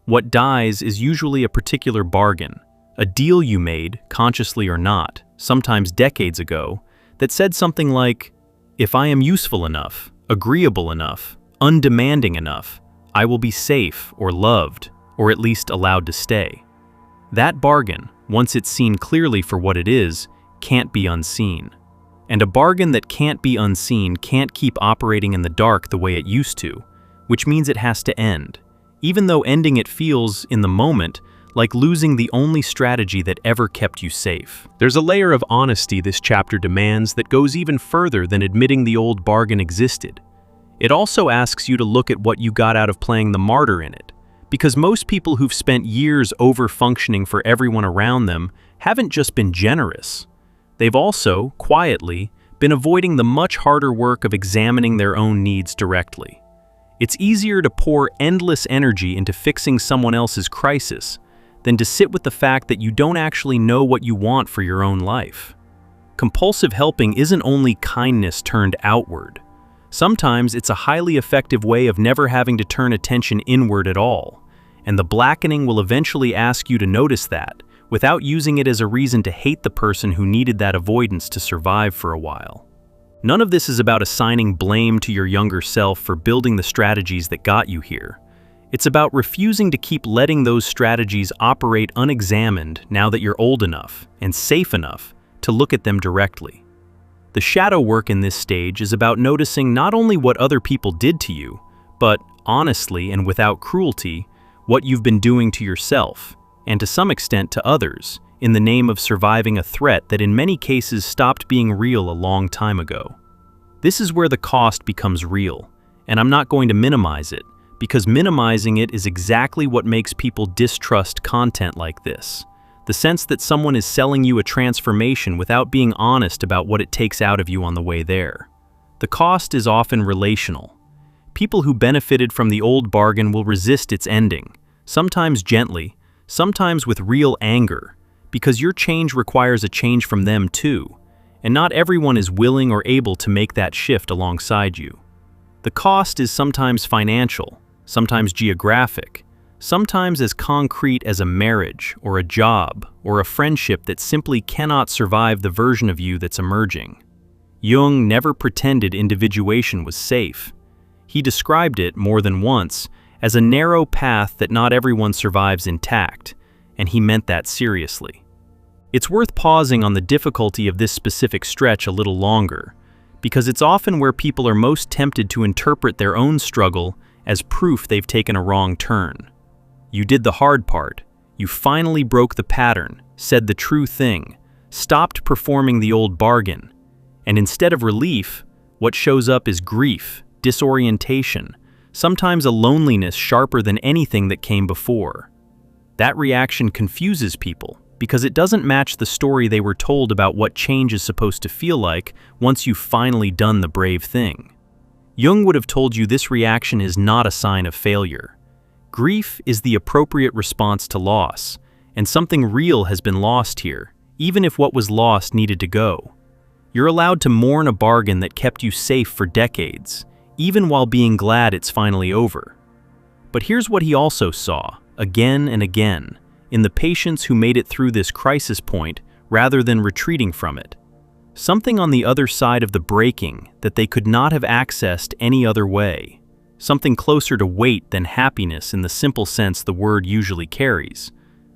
What dies is usually a particular bargain, a deal you made, consciously or not, sometimes decades ago, that said something like, "If I am useful enough, agreeable enough, undemanding enough, I will be safe or loved, or at least allowed to stay." That bargain, once it's seen clearly for what it is, can't be unseen. And a bargain that can't be unseen can't keep operating in the dark the way it used to, which means it has to end, even though ending it feels, in the moment, like losing the only strategy that ever kept you safe. There's a layer of honesty this chapter demands that goes even further than admitting the old bargain existed. It also asks you to look at what you got out of playing the martyr in it, because most people who've spent years over-functioning for everyone around them haven't just been generous. They've also, quietly, been avoiding the much harder work of examining their own needs directly. It's easier to pour endless energy into fixing someone else's crisis than to sit with the fact that you don't actually know what you want for your own life. Compulsive helping isn't only kindness turned outward. Sometimes it's a highly effective way of never having to turn attention inward at all, and the blackening will eventually ask you to notice that, without using it as a reason to hate the person who needed that avoidance to survive for a while. None of this is about assigning blame to your younger self for building the strategies that got you here. It's about refusing to keep letting those strategies operate unexamined now that you're old enough and safe enough to look at them directly. The shadow work in this stage is about noticing not only what other people did to you, but honestly and without cruelty, what you've been doing to yourself, and to some extent to others, in the name of surviving a threat that in many cases stopped being real a long time ago. This is where the cost becomes real, and I'm not going to minimize it, because minimizing it is exactly what makes people distrust content like this. The sense that someone is selling you a transformation without being honest about what it takes out of you on the way there. The cost is often relational. People who benefited from the old bargain will resist its ending, sometimes gently, sometimes with real anger, because your change requires a change from them too, and not everyone is willing or able to make that shift alongside you. The cost is sometimes financial, sometimes geographic, sometimes as concrete as a marriage or a job or a friendship that simply cannot survive the version of you that's emerging. Jung never pretended individuation was safe. He described it, more than once, as a narrow path that not everyone survives intact, and he meant that seriously. It's worth pausing on the difficulty of this specific stretch a little longer, because it's often where people are most tempted to interpret their own struggle as proof they've taken a wrong turn. You did the hard part. You finally broke the pattern, said the true thing, stopped performing the old bargain, and instead of relief, what shows up is grief, disorientation, sometimes a loneliness sharper than anything that came before. That reaction confuses people because it doesn't match the story they were told about what change is supposed to feel like once you've finally done the brave thing. Jung would have told you this reaction is not a sign of failure. Grief is the appropriate response to loss, and something real has been lost here, even if what was lost needed to go. You're allowed to mourn a bargain that kept you safe for decades, even while being glad it's finally over. But here's what he also saw, again and again, in the patients who made it through this crisis point rather than retreating from it. Something on the other side of the breaking that they could not have accessed any other way. Something closer to weight than happiness in the simple sense the word usually carries.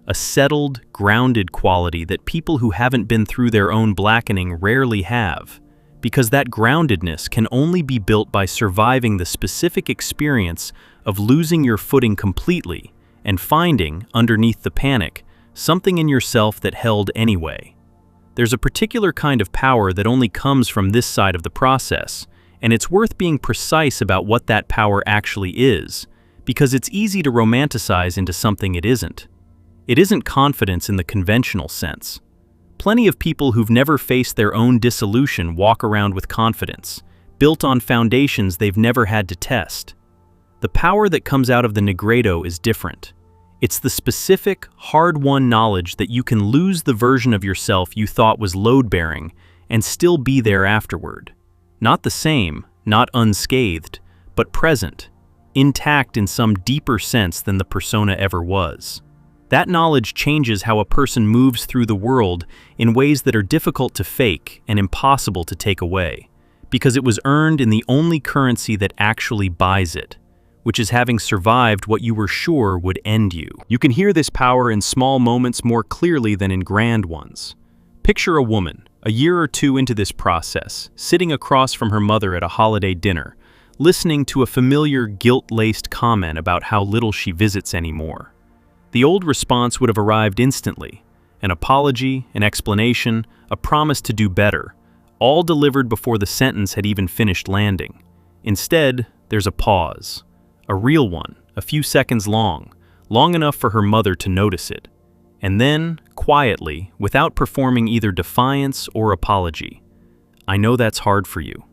A settled, grounded quality that people who haven't been through their own blackening rarely have, because that groundedness can only be built by surviving the specific experience of losing your footing completely and finding, underneath the panic, something in yourself that held anyway. There's a particular kind of power that only comes from this side of the process, and it's worth being precise about what that power actually is, because it's easy to romanticize into something it isn't. It isn't confidence in the conventional sense. Plenty of people who've never faced their own dissolution walk around with confidence, built on foundations they've never had to test. The power that comes out of the nigredo is different. It's the specific, hard-won knowledge that you can lose the version of yourself you thought was load-bearing and still be there afterward. Not the same, not unscathed, but present, intact in some deeper sense than the persona ever was. That knowledge changes how a person moves through the world in ways that are difficult to fake and impossible to take away, because it was earned in the only currency that actually buys it, which is having survived what you were sure would end you. You can hear this power in small moments more clearly than in grand ones. Picture a woman, a year or two into this process, sitting across from her mother at a holiday dinner, listening to a familiar guilt-laced comment about how little she visits anymore. The old response would have arrived instantly. An apology, an explanation, a promise to do better, all delivered before the sentence had even finished landing. Instead, there's a pause. A real one, a few seconds long enough for her mother to notice it. And then, quietly, without performing either defiance or apology, "I know that's hard for you.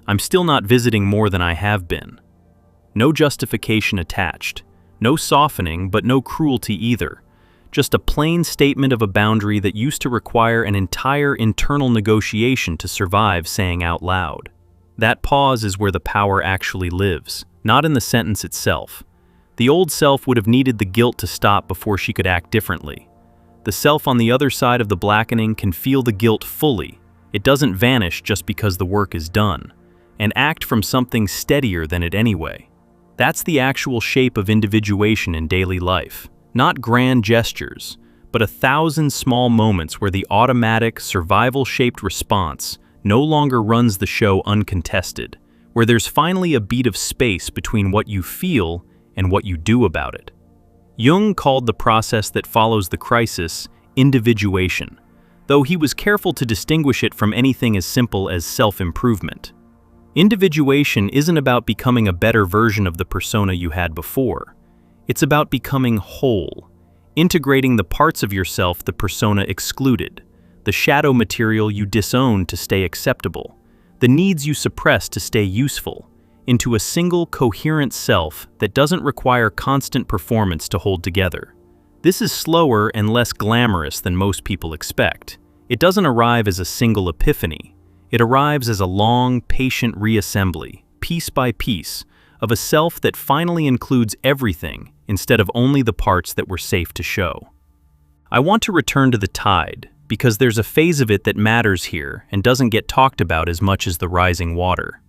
I'm still not visiting more than I have been." No justification attached. No softening, but no cruelty either. Just a plain statement of a boundary that used to require an entire internal negotiation to survive saying out loud. That pause is where the power actually lives, not in the sentence itself. The old self would have needed the guilt to stop before she could act differently. The self on the other side of the blackening can feel the guilt fully. It doesn't vanish just because the work is done, and act from something steadier than it anyway. That's the actual shape of individuation in daily life. Not grand gestures, but 1,000 small moments where the automatic, survival-shaped response no longer runs the show uncontested, where there's finally a beat of space between what you feel and what you do about it. Jung called the process that follows the crisis individuation, though he was careful to distinguish it from anything as simple as self-improvement. Individuation isn't about becoming a better version of the persona you had before. It's about becoming whole, integrating the parts of yourself the persona excluded, the shadow material you disowned to stay acceptable, the needs you suppressed to stay useful, into a single coherent self that doesn't require constant performance to hold together. This is slower and less glamorous than most people expect. It doesn't arrive as a single epiphany. It arrives as a long, patient reassembly, piece by piece, of a self that finally includes everything instead of only the parts that were safe to show. I want to return to the tide, because there's a phase of it that matters here and doesn't get talked about as much as the rising water.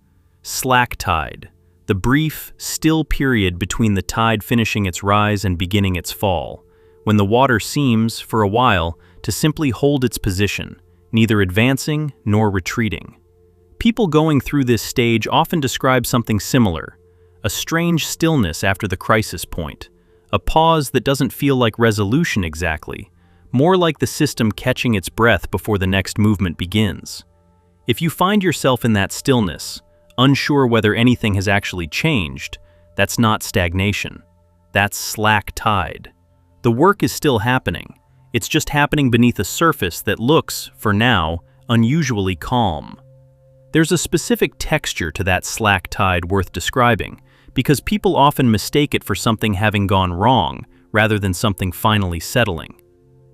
Slack tide, the brief, still period between the tide finishing its rise and beginning its fall, when the water seems, for a while, to simply hold its position, neither advancing nor retreating. People going through this stage often describe something similar, a strange stillness after the crisis point, a pause that doesn't feel like resolution exactly, more like the system catching its breath before the next movement begins. If you find yourself in that stillness, unsure whether anything has actually changed, that's not stagnation. That's slack tide. The work is still happening. It's just happening beneath a surface that looks, for now, unusually calm. There's a specific texture to that slack tide worth describing, because people often mistake it for something having gone wrong rather than something finally settling.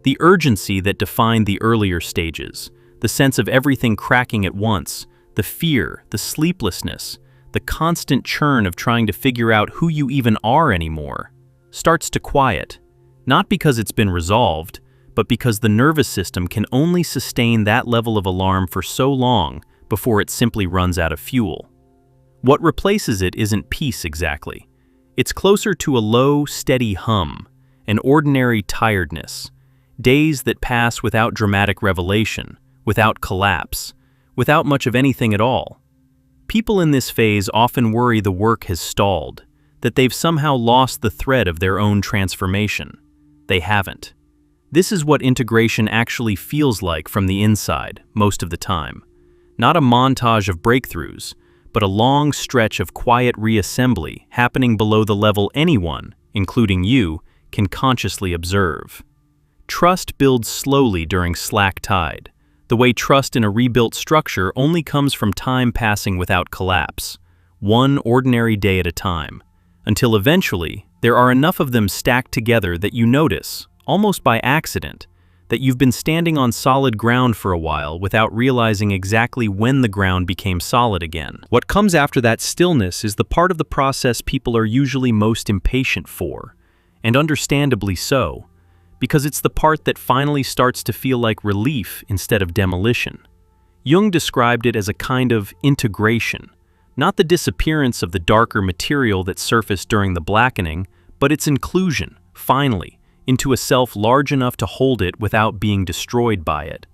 The urgency that defined the earlier stages, the sense of everything cracking at once, the fear, the sleeplessness, the constant churn of trying to figure out who you even are anymore, starts to quiet, not because it's been resolved, but because the nervous system can only sustain that level of alarm for so long before it simply runs out of fuel. What replaces it isn't peace exactly. It's closer to a low, steady hum, an ordinary tiredness, days that pass without dramatic revelation, without collapse, without much of anything at all. People in this phase often worry the work has stalled, that they've somehow lost the thread of their own transformation. They haven't. This is what integration actually feels like from the inside, most of the time. Not a montage of breakthroughs, but a long stretch of quiet reassembly happening below the level anyone, including you, can consciously observe. Trust builds slowly during slack tide, the way trust in a rebuilt structure only comes from time passing without collapse, one ordinary day at a time, until eventually there are enough of them stacked together that you notice, almost by accident, that you've been standing on solid ground for a while without realizing exactly when the ground became solid again. What comes after that stillness is the part of the process people are usually most impatient for, and understandably so, because it's the part that finally starts to feel like relief instead of demolition. Jung described it as a kind of integration, Not the disappearance of the darker material that surfaced during the blackening, but its inclusion, finally, into a self large enough to hold it without being destroyed by it.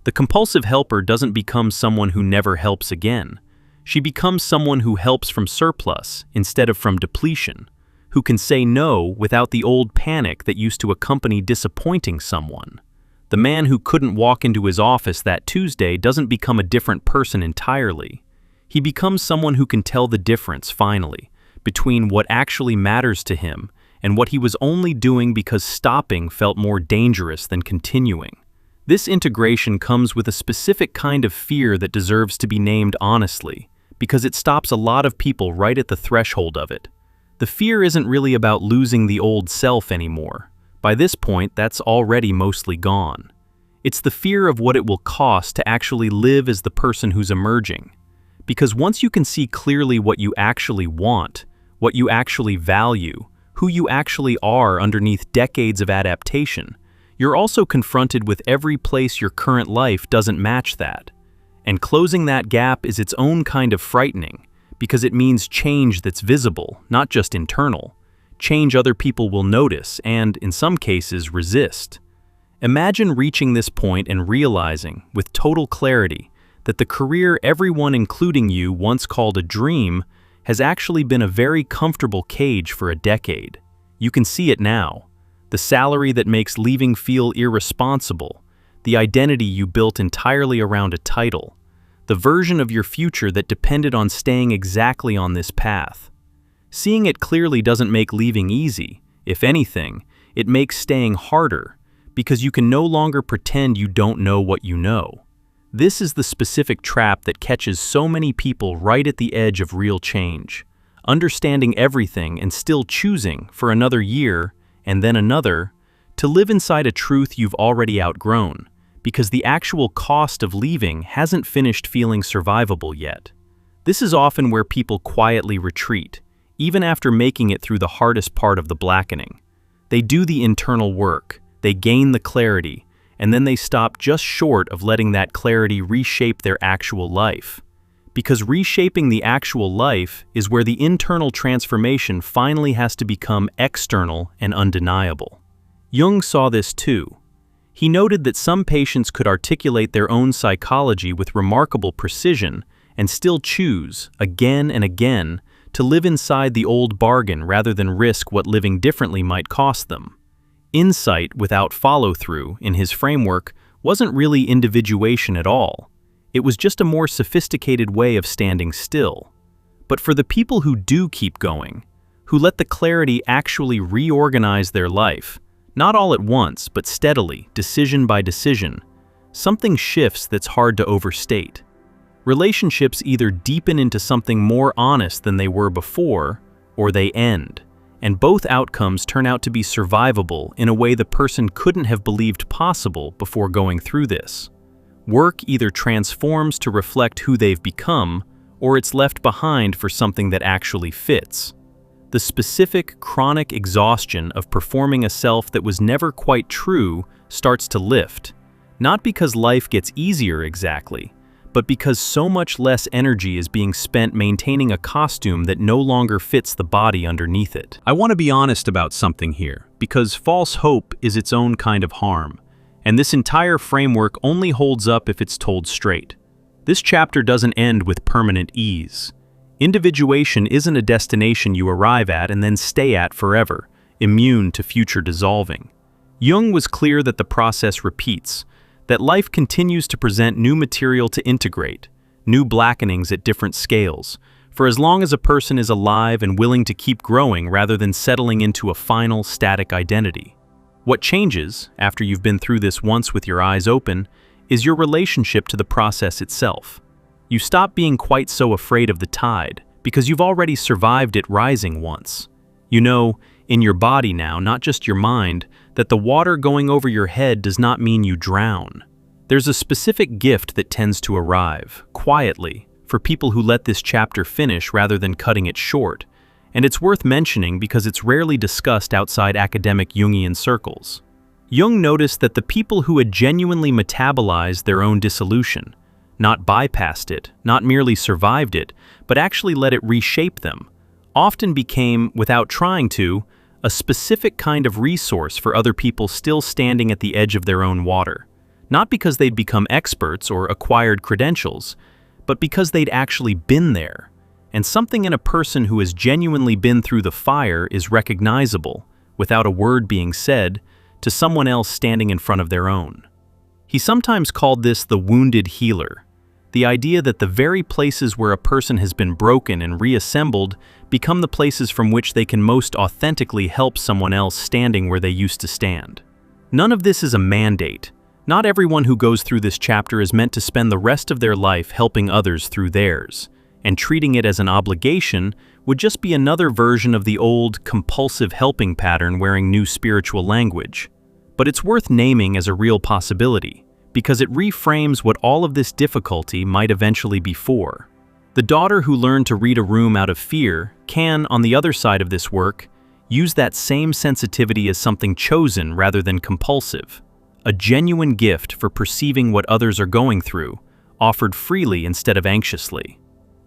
The compulsive helper doesn't become someone who never helps again. She becomes someone who helps from surplus instead of from depletion, who can say no without the old panic that used to accompany disappointing someone. The man who couldn't walk into his office that Tuesday doesn't become a different person entirely. He becomes someone who can tell the difference, finally, between what actually matters to him and what he was only doing because stopping felt more dangerous than continuing. This integration comes with a specific kind of fear that deserves to be named honestly, because it stops a lot of people right at the threshold of it. The fear isn't really about losing the old self anymore. By this point, that's already mostly gone. It's the fear of what it will cost to actually live as the person who's emerging. Because once you can see clearly what you actually want, what you actually value, who you actually are underneath decades of adaptation, you're also confronted with every place your current life doesn't match that. And closing that gap is its own kind of frightening, because it means change that's visible, not just internal. Change other people will notice and, in some cases, resist. Imagine reaching this point and realizing, with total clarity, that the career everyone, including you, once called a dream has actually been a very comfortable cage for a decade. You can see it now. The salary that makes leaving feel irresponsible, the identity you built entirely around a title, the version of your future that depended on staying exactly on this path. Seeing it clearly doesn't make leaving easy. If anything, it makes staying harder, because you can no longer pretend you don't know what you know. This is the specific trap that catches so many people right at the edge of real change, understanding everything and still choosing for another year, and then another, to live inside a truth you've already outgrown, because the actual cost of leaving hasn't finished feeling survivable yet. This is often where people quietly retreat, even after making it through the hardest part of the blackening. They do the internal work, they gain the clarity, and then they stop just short of letting that clarity reshape their actual life. Because reshaping the actual life is where the internal transformation finally has to become external and undeniable. Jung saw this too. He noted that some patients could articulate their own psychology with remarkable precision and still choose, again and again, to live inside the old bargain rather than risk what living differently might cost them. Insight without follow-through, in his framework, wasn't really individuation at all. It was just a more sophisticated way of standing still. But for the people who do keep going, who let the clarity actually reorganize their life, not all at once, but steadily, decision by decision, something shifts that's hard to overstate. Relationships either deepen into something more honest than they were before, or they end. And both outcomes turn out to be survivable in a way the person couldn't have believed possible before going through this. Work either transforms to reflect who they've become, or it's left behind for something that actually fits. The specific, chronic exhaustion of performing a self that was never quite true starts to lift, not because life gets easier exactly, but because so much less energy is being spent maintaining a costume that no longer fits the body underneath it. I want to be honest about something here, because false hope is its own kind of harm, and this entire framework only holds up if it's told straight. This chapter doesn't end with permanent ease. Individuation isn't a destination you arrive at and then stay at forever, immune to future dissolving. Jung was clear that the process repeats, that life continues to present new material to integrate, new blackenings at different scales, for as long as a person is alive and willing to keep growing rather than settling into a final, static identity. What changes, after you've been through this once with your eyes open, is your relationship to the process itself. You stop being quite so afraid of the tide, because you've already survived it rising once. You know, in your body now, not just your mind, that the water going over your head does not mean you drown. There's a specific gift that tends to arrive, quietly, for people who let this chapter finish rather than cutting it short, and it's worth mentioning because it's rarely discussed outside academic Jungian circles. Jung noticed that the people who had genuinely metabolized their own dissolution, not bypassed it, not merely survived it, but actually let it reshape them, often became, without trying to, a specific kind of resource for other people still standing at the edge of their own water. Not because they'd become experts or acquired credentials, but because they'd actually been there. And something in a person who has genuinely been through the fire is recognizable, without a word being said, to someone else standing in front of their own. He sometimes called this the wounded healer, the idea that the very places where a person has been broken and reassembled become the places from which they can most authentically help someone else standing where they used to stand. None of this is a mandate. Not everyone who goes through this chapter is meant to spend the rest of their life helping others through theirs, and treating it as an obligation would just be another version of the old, compulsive helping pattern wearing new spiritual language. But it's worth naming as a real possibility, because it reframes what all of this difficulty might eventually be for. The daughter who learned to read a room out of fear can, on the other side of this work, use that same sensitivity as something chosen rather than compulsive, a genuine gift for perceiving what others are going through, offered freely instead of anxiously.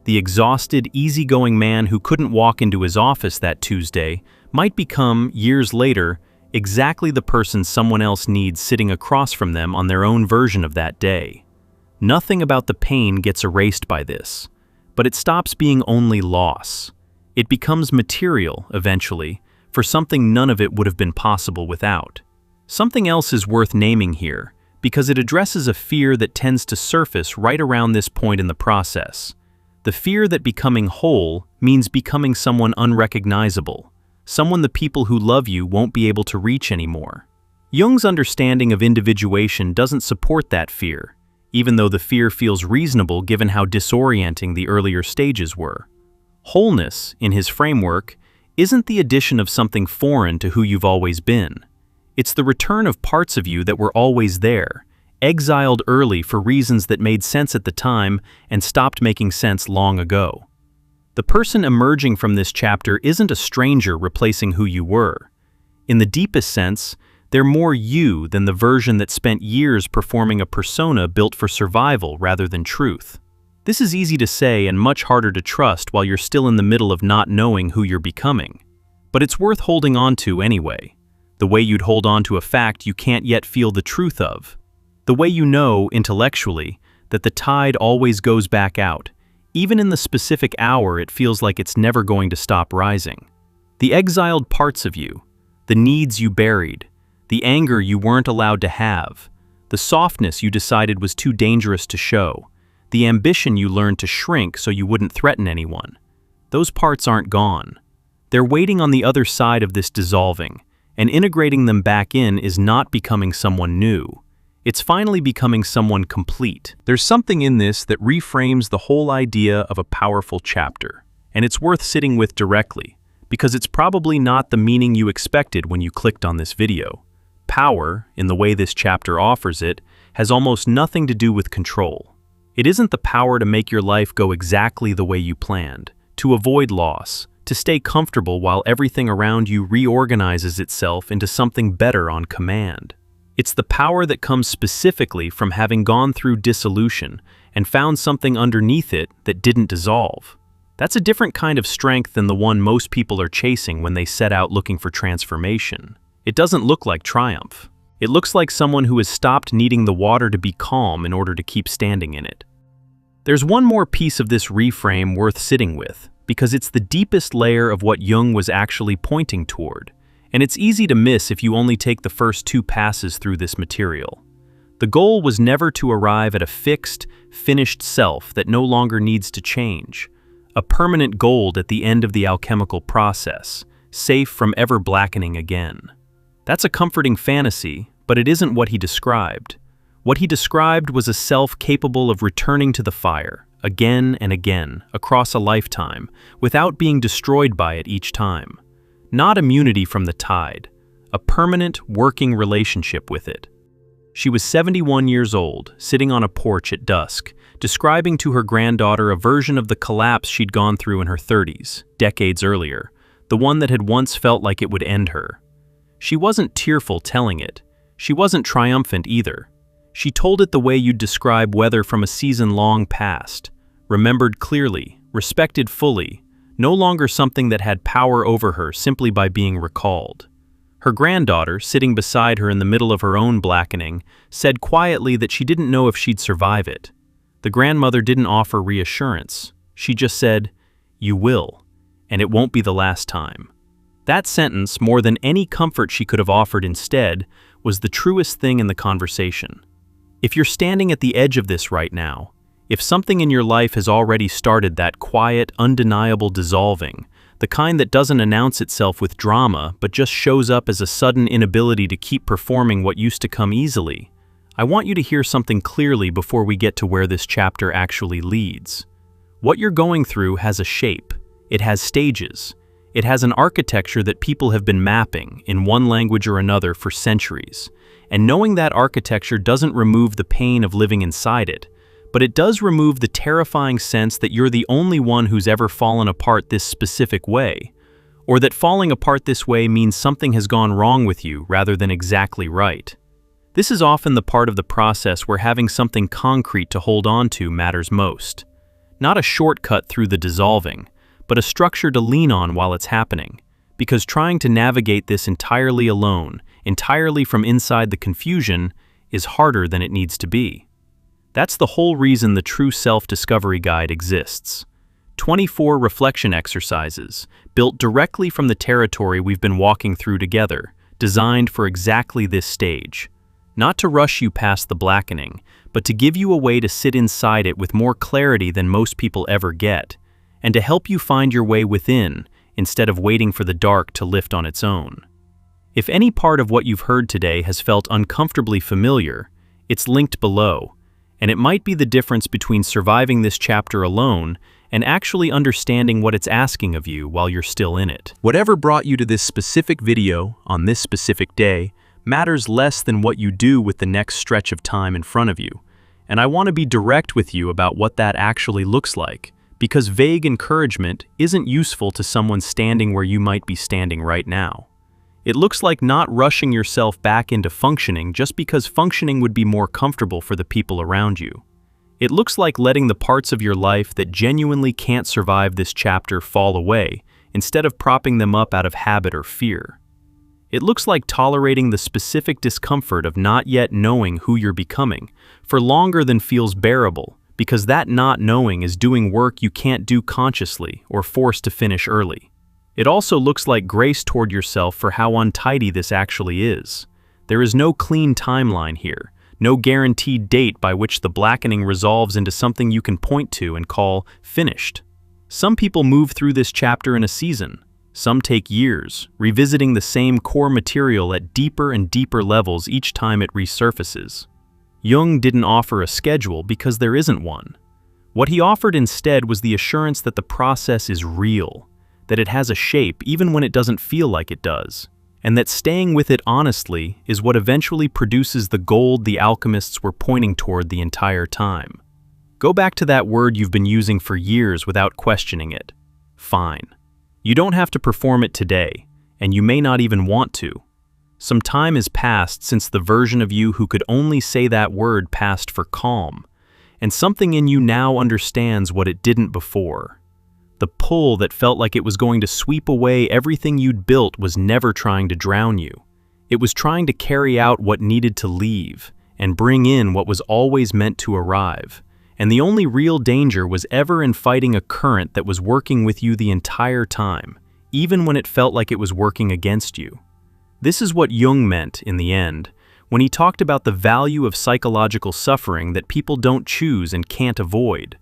The exhausted, easygoing man who couldn't walk into his office that Tuesday might become, years later, exactly the person someone else needs sitting across from them on their own version of that day. Nothing about the pain gets erased by this, but it stops being only loss. It becomes material, eventually, for something none of it would have been possible without. Something else is worth naming here, because it addresses a fear that tends to surface right around this point in the process. The fear that becoming whole means becoming someone unrecognizable, someone the people who love you won't be able to reach anymore. Jung's understanding of individuation doesn't support that fear, even though the fear feels reasonable given how disorienting the earlier stages were. Wholeness, in his framework, isn't the addition of something foreign to who you've always been. It's the return of parts of you that were always there, exiled early for reasons that made sense at the time and stopped making sense long ago. The person emerging from this chapter isn't a stranger replacing who you were. In the deepest sense, they're more you than the version that spent years performing a persona built for survival rather than truth. This is easy to say and much harder to trust while you're still in the middle of not knowing who you're becoming. But it's worth holding on to anyway, the way you'd hold on to a fact you can't yet feel the truth of. The way you know, intellectually, that the tide always goes back out. Even in the specific hour, it feels like it's never going to stop rising. The exiled parts of you, the needs you buried, the anger you weren't allowed to have, the softness you decided was too dangerous to show, the ambition you learned to shrink so you wouldn't threaten anyone. Those parts aren't gone. They're waiting on the other side of this dissolving, and integrating them back in is not becoming someone new. It's finally becoming someone complete. There's something in this that reframes the whole idea of a powerful chapter, and it's worth sitting with directly, because it's probably not the meaning you expected when you clicked on this video. Power, in the way this chapter offers it, has almost nothing to do with control. It isn't the power to make your life go exactly the way you planned, to avoid loss, to stay comfortable while everything around you reorganizes itself into something better on command. It's the power that comes specifically from having gone through dissolution and found something underneath it that didn't dissolve. That's a different kind of strength than the one most people are chasing when they set out looking for transformation. It doesn't look like triumph. It looks like someone who has stopped needing the water to be calm in order to keep standing in it. There's one more piece of this reframe worth sitting with, because it's the deepest layer of what Jung was actually pointing toward. And it's easy to miss if you only take the first two passes through this material. The goal was never to arrive at a fixed, finished self that no longer needs to change, a permanent gold at the end of the alchemical process, safe from ever blackening again. That's a comforting fantasy, but it isn't what he described. What he described was a self capable of returning to the fire, again and again, across a lifetime, without being destroyed by it each time. Not immunity from the tide, a permanent, working relationship with it. She was 71 years old, sitting on a porch at dusk, describing to her granddaughter a version of the collapse she'd gone through in her 30s, decades earlier, the one that had once felt like it would end her. She wasn't tearful telling it. She wasn't triumphant either. She told it the way you'd describe weather from a season long past, remembered clearly, respected fully, no longer something that had power over her simply by being recalled. Her granddaughter, sitting beside her in the middle of her own blackening, said quietly that she didn't know if she'd survive it. The grandmother didn't offer reassurance. She just said, "You will, and it won't be the last time." That sentence, more than any comfort she could have offered instead, was the truest thing in the conversation. If you're standing at the edge of this right now, if something in your life has already started that quiet, undeniable dissolving, the kind that doesn't announce itself with drama but just shows up as a sudden inability to keep performing what used to come easily, I want you to hear something clearly before we get to where this chapter actually leads. What you're going through has a shape. It has stages. It has an architecture that people have been mapping, in one language or another, for centuries. And knowing that architecture doesn't remove the pain of living inside it, but it does remove the terrifying sense that you're the only one who's ever fallen apart this specific way, or that falling apart this way means something has gone wrong with you rather than exactly right. This is often the part of the process where having something concrete to hold on to matters most. Not a shortcut through the dissolving, but a structure to lean on while it's happening, because trying to navigate this entirely alone, entirely from inside the confusion, is harder than it needs to be. That's the whole reason the True Self-Discovery Guide exists. 24 reflection exercises, built directly from the territory we've been walking through together, designed for exactly this stage. Not to rush you past the blackening, but to give you a way to sit inside it with more clarity than most people ever get, and to help you find your way within, instead of waiting for the dark to lift on its own. If any part of what you've heard today has felt uncomfortably familiar, it's linked below, and it might be the difference between surviving this chapter alone and actually understanding what it's asking of you while you're still in it. Whatever brought you to this specific video on this specific day matters less than what you do with the next stretch of time in front of you, and I want to be direct with you about what that actually looks like, because vague encouragement isn't useful to someone standing where you might be standing right now. It looks like not rushing yourself back into functioning just because functioning would be more comfortable for the people around you. It looks like letting the parts of your life that genuinely can't survive this chapter fall away, instead of propping them up out of habit or fear. It looks like tolerating the specific discomfort of not yet knowing who you're becoming for longer than feels bearable, because that not knowing is doing work you can't do consciously or forced to finish early. It also looks like grace toward yourself for how untidy this actually is. There is no clean timeline here, no guaranteed date by which the blackening resolves into something you can point to and call finished. Some people move through this chapter in a season. Some take years, revisiting the same core material at deeper and deeper levels each time it resurfaces. Jung didn't offer a schedule because there isn't one. What he offered instead was the assurance that the process is real, that it has a shape even when it doesn't feel like it does, and that staying with it honestly is what eventually produces the gold the alchemists were pointing toward the entire time. Go back to that word you've been using for years without questioning it. Fine. You don't have to perform it today, and you may not even want to. Some time has passed since the version of you who could only say that word passed for calm, and something in you now understands what it didn't before. The pull that felt like it was going to sweep away everything you'd built was never trying to drown you. It was trying to carry out what needed to leave and bring in what was always meant to arrive. And the only real danger was ever in fighting a current that was working with you the entire time, even when it felt like it was working against you. This is what Jung meant, in the end, when he talked about the value of psychological suffering that people don't choose and can't avoid.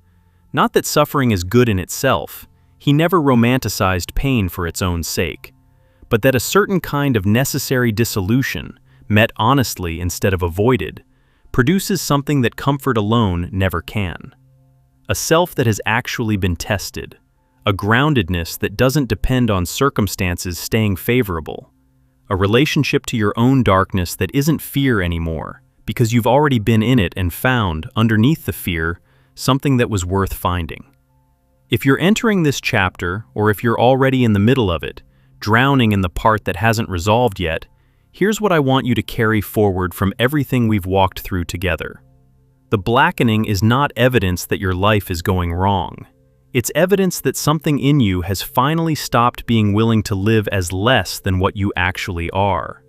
Not that suffering is good in itself, he never romanticized pain for its own sake, but that a certain kind of necessary dissolution, met honestly instead of avoided, produces something that comfort alone never can. A self that has actually been tested, a groundedness that doesn't depend on circumstances staying favorable, a relationship to your own darkness that isn't fear anymore, because you've already been in it and found, underneath the fear, something that was worth finding. If you're entering this chapter, or if you're already in the middle of it, drowning in the part that hasn't resolved yet, here's what I want you to carry forward from everything we've walked through together. The blackening is not evidence that your life is going wrong. It's evidence that something in you has finally stopped being willing to live as less than what you actually are.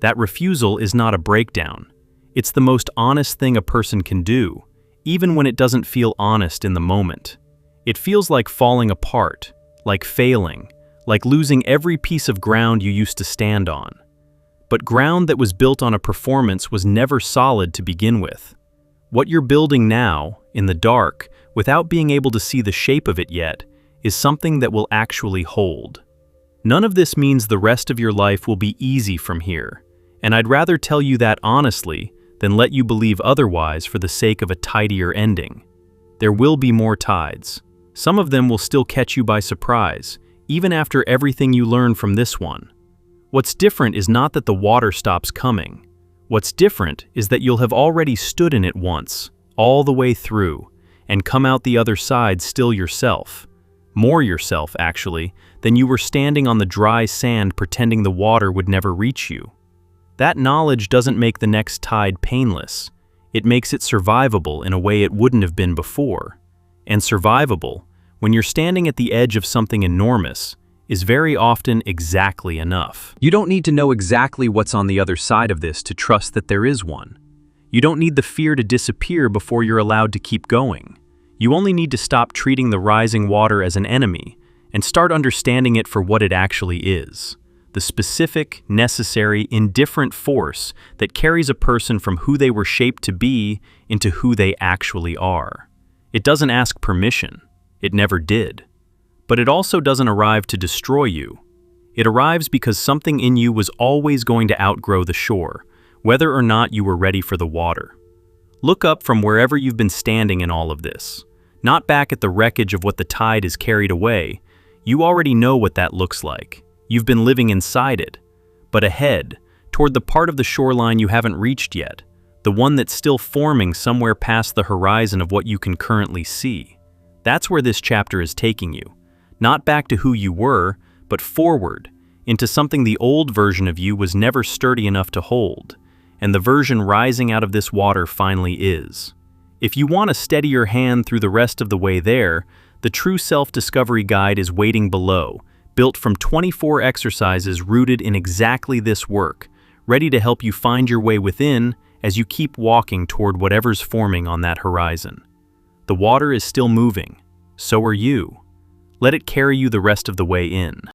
That refusal is not a breakdown. It's the most honest thing a person can do, even when it doesn't feel honest in the moment. It feels like falling apart, like failing, like losing every piece of ground you used to stand on. But ground that was built on a performance was never solid to begin with. What you're building now, in the dark, without being able to see the shape of it yet, is something that will actually hold. None of this means the rest of your life will be easy from here, and I'd rather tell you that honestly than let you believe otherwise for the sake of a tidier ending. There will be more tides. Some of them will still catch you by surprise, even after everything you learn from this one. What's different is not that the water stops coming. What's different is that you'll have already stood in it once, all the way through, and come out the other side still yourself. More yourself, actually, than you were standing on the dry sand pretending the water would never reach you. That knowledge doesn't make the next tide painless. It makes it survivable in a way it wouldn't have been before. And survivable, when you're standing at the edge of something enormous, is very often exactly enough. You don't need to know exactly what's on the other side of this to trust that there is one. You don't need the fear to disappear before you're allowed to keep going. You only need to stop treating the rising water as an enemy and start understanding it for what it actually is. The specific, necessary, indifferent force that carries a person from who they were shaped to be into who they actually are. It doesn't ask permission. It never did. But it also doesn't arrive to destroy you. It arrives because something in you was always going to outgrow the shore, whether or not you were ready for the water. Look up from wherever you've been standing in all of this. Not back at the wreckage of what the tide has carried away. You already know what that looks like. You've been living inside it. But ahead, toward the part of the shoreline you haven't reached yet, the one that's still forming somewhere past the horizon of what you can currently see. That's where this chapter is taking you. Not back to who you were, but forward, into something the old version of you was never sturdy enough to hold, and the version rising out of this water finally is. If you want to steady your hand through the rest of the way there, the True Self-Discovery Guide is waiting below, built from 24 exercises rooted in exactly this work, ready to help you find your way within as you keep walking toward whatever's forming on that horizon. The water is still moving, so are you. Let it carry you the rest of the way in.